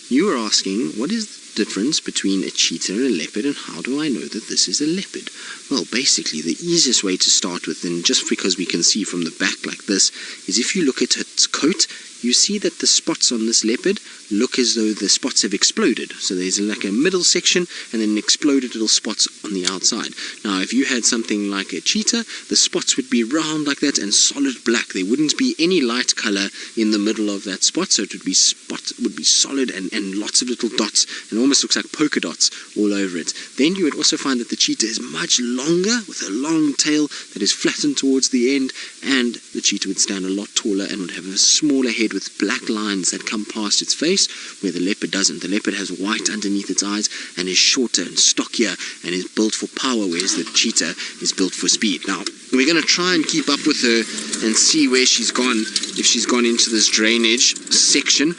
you were asking, what is the difference between a cheetah and a leopard, and how do I know that this is a leopard? Well, basically, the easiest way to start with, and just because we can see from the back like this, is if you look at its coat, you see that the spots on this leopard look as though the spots have exploded. So there's like a middle section and then exploded little spots on the outside. Now, if you had something like a cheetah, the spots would be round like that and solid black. There wouldn't be any light color in the middle of that spot, so it would be solid and lots of little dots, and almost looks like polka dots all over it. Then you would also find that the cheetah is much longer, with a long tail that is flattened towards the end, and the cheetah would stand a lot taller and would have a smaller head with black lines that come past its face, where the leopard doesn't. The leopard has white underneath its eyes and is shorter and stockier and is built for power, whereas the cheetah is built for speed. Now, we're going to try and keep up with her and see where she's gone, if she's gone into this drainage section.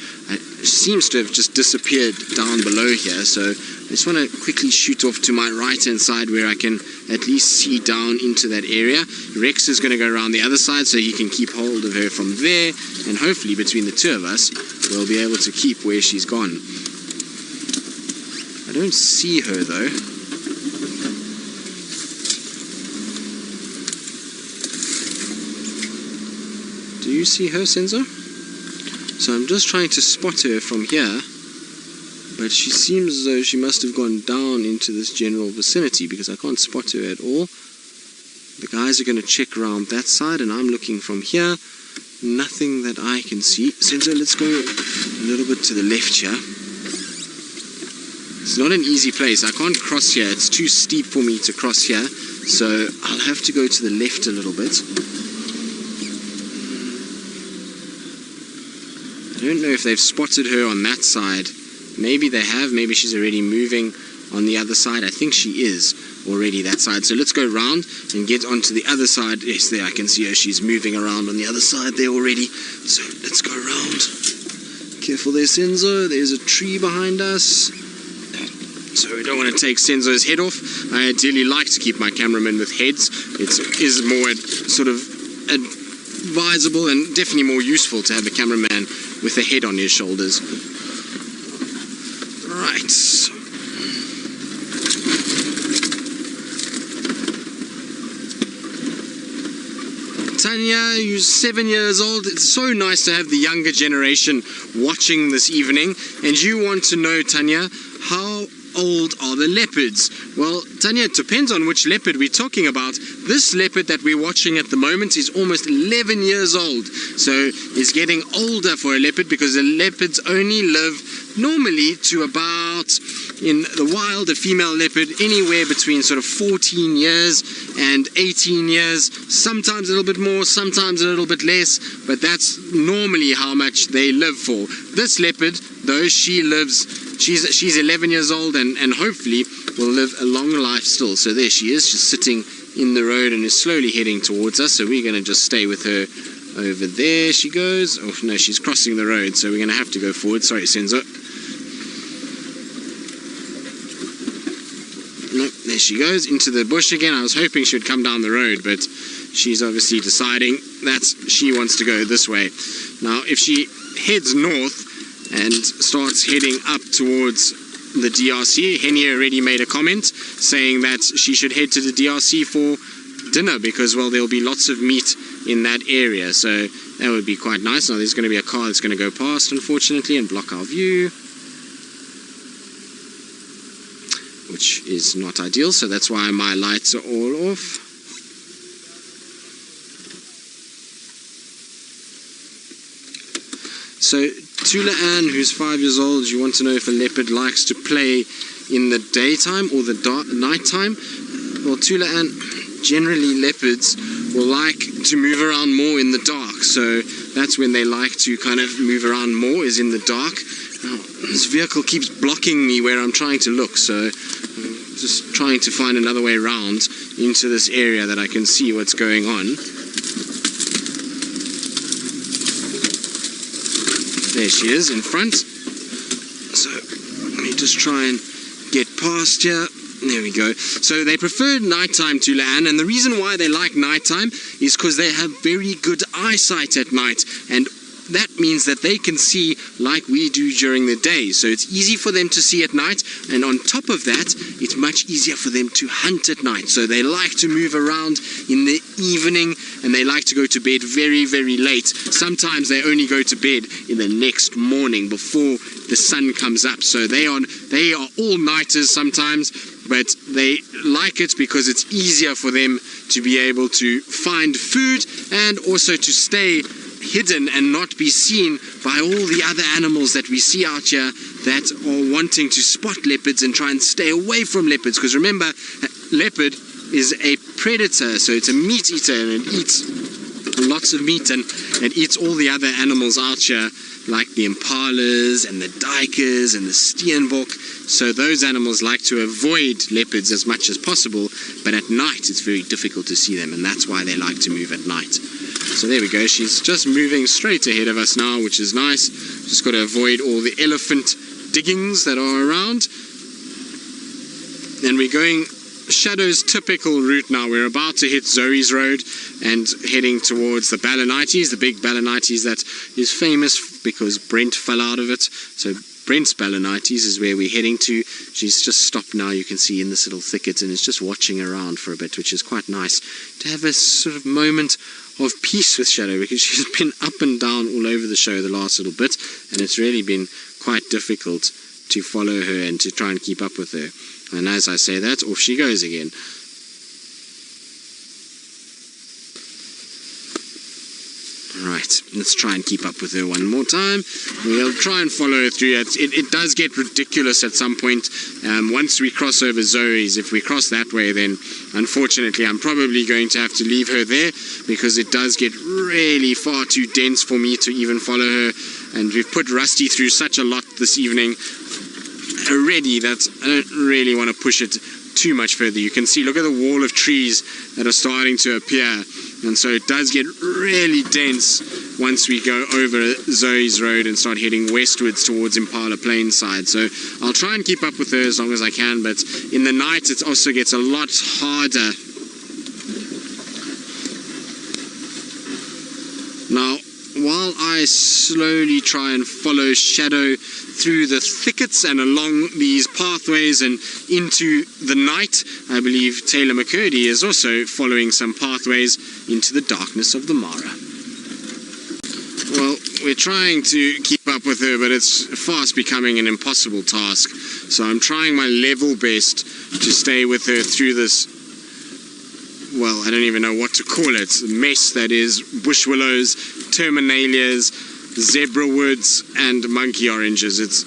She seems to have just disappeared down below here, so I just want to quickly shoot off to my right-hand side where I can at least see down into that area. Rex is going to go around the other side so he can keep hold of her from there, and hopefully between the two of us we'll be able to keep where she's gone. I don't see her though. Do you see her, Senzo? So I'm just trying to spot her from here, but she seems as though she must have gone down into this general vicinity, because I can't spot her at all. The guys are going to check around that side, and I'm looking from here. Nothing that I can see. Senzo, let's go a little bit to the left here. It's not an easy place. I can't cross here. It's too steep for me to cross here, so I'll have to go to the left a little bit. I don't know if they've spotted her on that side. Maybe they have. Maybe she's already moving on the other side. I think she is already that side. So let's go round and get onto the other side. Yes, there I can see her. She's moving around on the other side there already. So let's go round. Careful there, Senzo. There's a tree behind us. So we don't want to take Senzo's head off. I ideally like to keep my cameramen with heads. It is more sort of advisable and definitely more useful to have a cameraman with a head on his shoulders. Right. Tanya, you're 7 years old. It's so nice to have the younger generation watching this evening. And you want to know, Tanya, how old are the leopards? Well, Tanya, it depends on which leopard we're talking about. This leopard that we're watching at the moment is almost 11 years old. So it's getting older for a leopard, because the leopards only live normally to about out in the wild, a female leopard anywhere between sort of 14 years and 18 years, sometimes a little bit more, sometimes a little bit less, but that's normally how much they live for. This leopard, though, she's 11 years old and hopefully will live a long life still. So there she is, just sitting in the road and is slowly heading towards us, so we're going to just stay with her. Over there she goes. Oh no, she's crossing the road, so we're going to have to go forward. Sorry, Senzo. No, there she goes, into the bush again. I was hoping she would come down the road, but she's obviously deciding that she wants to go this way. Now, if she heads north and starts heading up towards the DRC, Henny already made a comment saying that she should head to the DRC for dinner because, well, there'll be lots of meat in that area, so that would be quite nice. Now there's going to be a car that's going to go past, unfortunately, and block our view, which is not ideal, so that's why my lights are all off. So Tula Ann, who's 5 years old, you want to know if a leopard likes to play in the daytime or the nighttime? Well, Tula Ann, generally leopards will like to move around more in the dark, so that's when they like to kind of move around more, is in the dark. Now, this vehicle keeps blocking me where I'm trying to look, so I'm just trying to find another way around into this area that I can see what's going on. There she is in front, so let me just try and get past here. There we go. So they prefer nighttime, Tula Ann, and the reason why they like nighttime is because they have very good eyesight at night, and that means that they can see like we do during the day. So it's easy for them to see at night, and on top of that, it's much easier for them to hunt at night. So they like to move around in the evening, and they like to go to bed very, very late. Sometimes they only go to bed in the next morning before the sun comes up. So they are all-nighters sometimes, but they like it because it's easier for them to be able to find food and also to stay hidden and not be seen by all the other animals that we see out here that are wanting to spot leopards and try and stay away from leopards. Because remember, leopard is a predator, so it's a meat eater, and it eats lots of meat, and it eats all the other animals out here, like the impalas and the duikers and the steenbok. So those animals like to avoid leopards as much as possible, but at night it's very difficult to see them, and that's why they like to move at night. So there we go, she's just moving straight ahead of us now, which is nice. Just got to avoid all the elephant diggings that are around. And we're going Shadow's typical route now. We're about to hit Zoe's Road and heading towards the Balanites, the big Balanites that is famous because Brent fell out of it. So Brent's Balanites is where we're heading to. She's just stopped now, you can see, in this little thicket, and is just watching around for a bit, which is quite nice to have a sort of moment of peace with Shadow, because she's been up and down all over the show the last little bit, and it's really been quite difficult to follow her and to try and keep up with her. And as I say that, off she goes again. Right, let's try and keep up with her one more time. We'll try and follow her through. It does get ridiculous at some point. Once we cross over Zoe's, if we cross that way, then unfortunately I'm probably going to have to leave her there, because it does get really far too dense for me to even follow her. And we've put Rusty through such a lot this evening already that I don't really want to push it too much further. You can see, look at the wall of trees that are starting to appear, and so it does get really dense once we go over Zoe's Road and start heading westwards towards Impala Plains side. So I'll try and keep up with her as long as I can, but in the night it also gets a lot harder. Now, while I slowly try and follow Shadow through the thickets and along these pathways and into the night, I believe Taylor McCurdy is also following some pathways into the darkness of the Mara. Well, we're trying to keep up with her, but it's fast becoming an impossible task. So I'm trying my level best to stay with her through this, well, I don't even know what to call it, mess that is bush willows, terminalias, zebra woods and monkey oranges. It's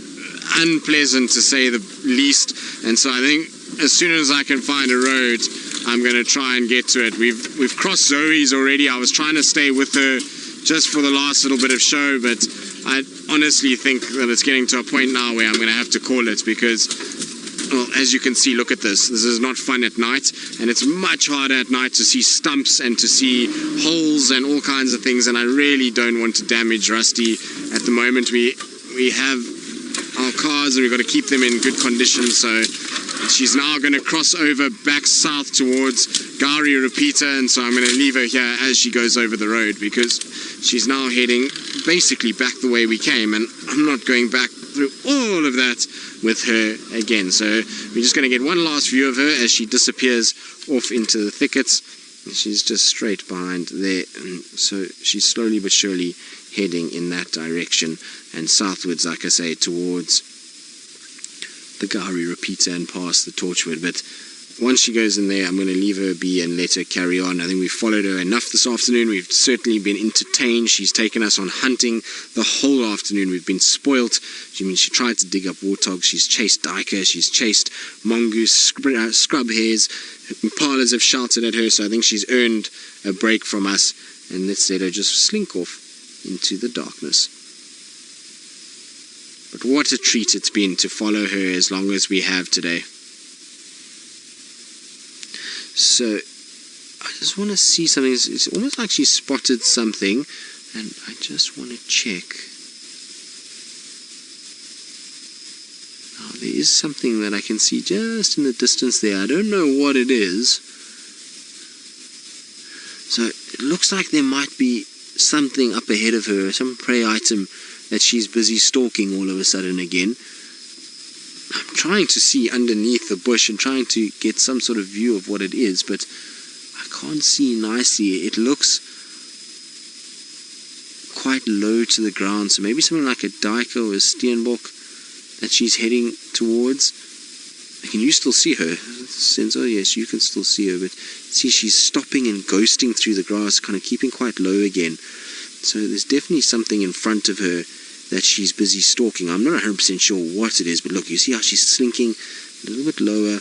unpleasant to say the least. And so I think as soon as I can find a road, I'm going to try and get to it. We've crossed Zoe's already. I was trying to stay with her just for the last little bit of show, but I honestly think that it's getting to a point now where I'm going to have to call it, because, well, as you can see, look at this. This is not fun at night, and it's much harder at night to see stumps and to see holes and all kinds of things, and I really don't want to damage Rusty at the moment. We have our cars and we've got to keep them in good condition, so she's now going to cross over back south towards Gari Repeater, and so I'm going to leave her here as she goes over the road, because she's now heading basically back the way we came, and I'm not going back through all of that with her again. So we're just going to get one last view of her as she disappears off into the thickets. She's just straight behind there, and so she's slowly but surely heading in that direction and southwards, like I say, towards the Gari Repeater and past the Torchwood. But once she goes in there, I'm going to leave her be and let her carry on. I think we've followed her enough this afternoon. We've certainly been entertained. She's taken us on hunting the whole afternoon. We've been spoilt. She tried to dig up warthogs. She's chased duiker. She's chased mongoose, scrub hares. Impalas have shouted at her, so I think she's earned a break from us. And let's let her just slink off into the darkness. But what a treat it's been to follow her as long as we have today. So, I just want to see something. It's almost like she spotted something, and I just want to check. Now, there is something that I can see just in the distance there. I don't know what it is. So, it looks like there might be something up ahead of her, some prey item that she's busy stalking all of a sudden again. I'm trying to see underneath the bush and trying to get some sort of view of what it is, but I can't see nicely. It looks quite low to the ground, so maybe something like a duiker or a steenbok that she's heading towards. Can you still see her? Sensor, yes, you can still see her, but see, she's stopping and ghosting through the grass, kind of keeping quite low again. So there's definitely something in front of her that she's busy stalking. I'm not 100% sure what it is, but look, you see how she's slinking a little bit lower,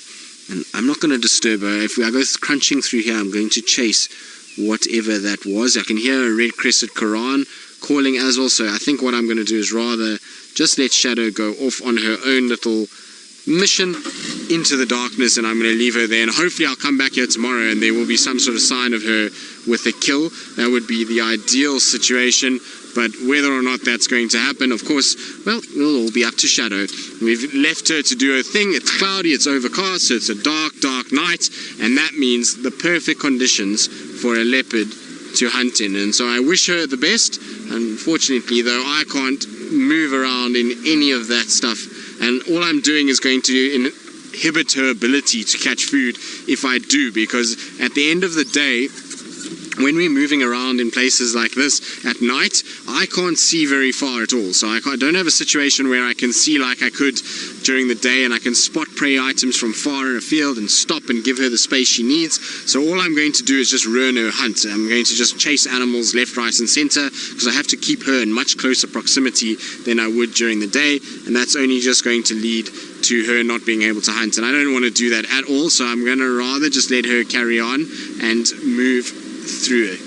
and I'm not going to disturb her. If I go crunching through here, I'm going to chase whatever that was. I can hear a red-crested Quran calling as well, so I think what I'm going to do is rather just let Shadow go off on her own little mission into the darkness, and I'm going to leave her there, and hopefully I'll come back here tomorrow and there will be some sort of sign of her with a kill. That would be the ideal situation, but whether or not that's going to happen, of course, well, it'll all be up to Shadow. We've left her to do her thing. It's cloudy, it's overcast, so it's a dark night, and that means the perfect conditions for a leopard to hunt in, and so I wish her the best. Unfortunately, though, I can't move around in any of that stuff, and all I'm doing is going to inhibit her ability to catch food if I do, because at the end of the day, when we're moving around in places like this at night, I can't see very far at all. So I don't have a situation where I can see like I could during the day, and I can spot prey items from far afield and stop and give her the space she needs. So all I'm going to do is just ruin her hunt. I'm going to just chase animals left, right and center, because I have to keep her in much closer proximity than I would during the day, and that's only just going to lead to her not being able to hunt, and I don't want to do that at all. So I'm going to rather just let her carry on and move through it.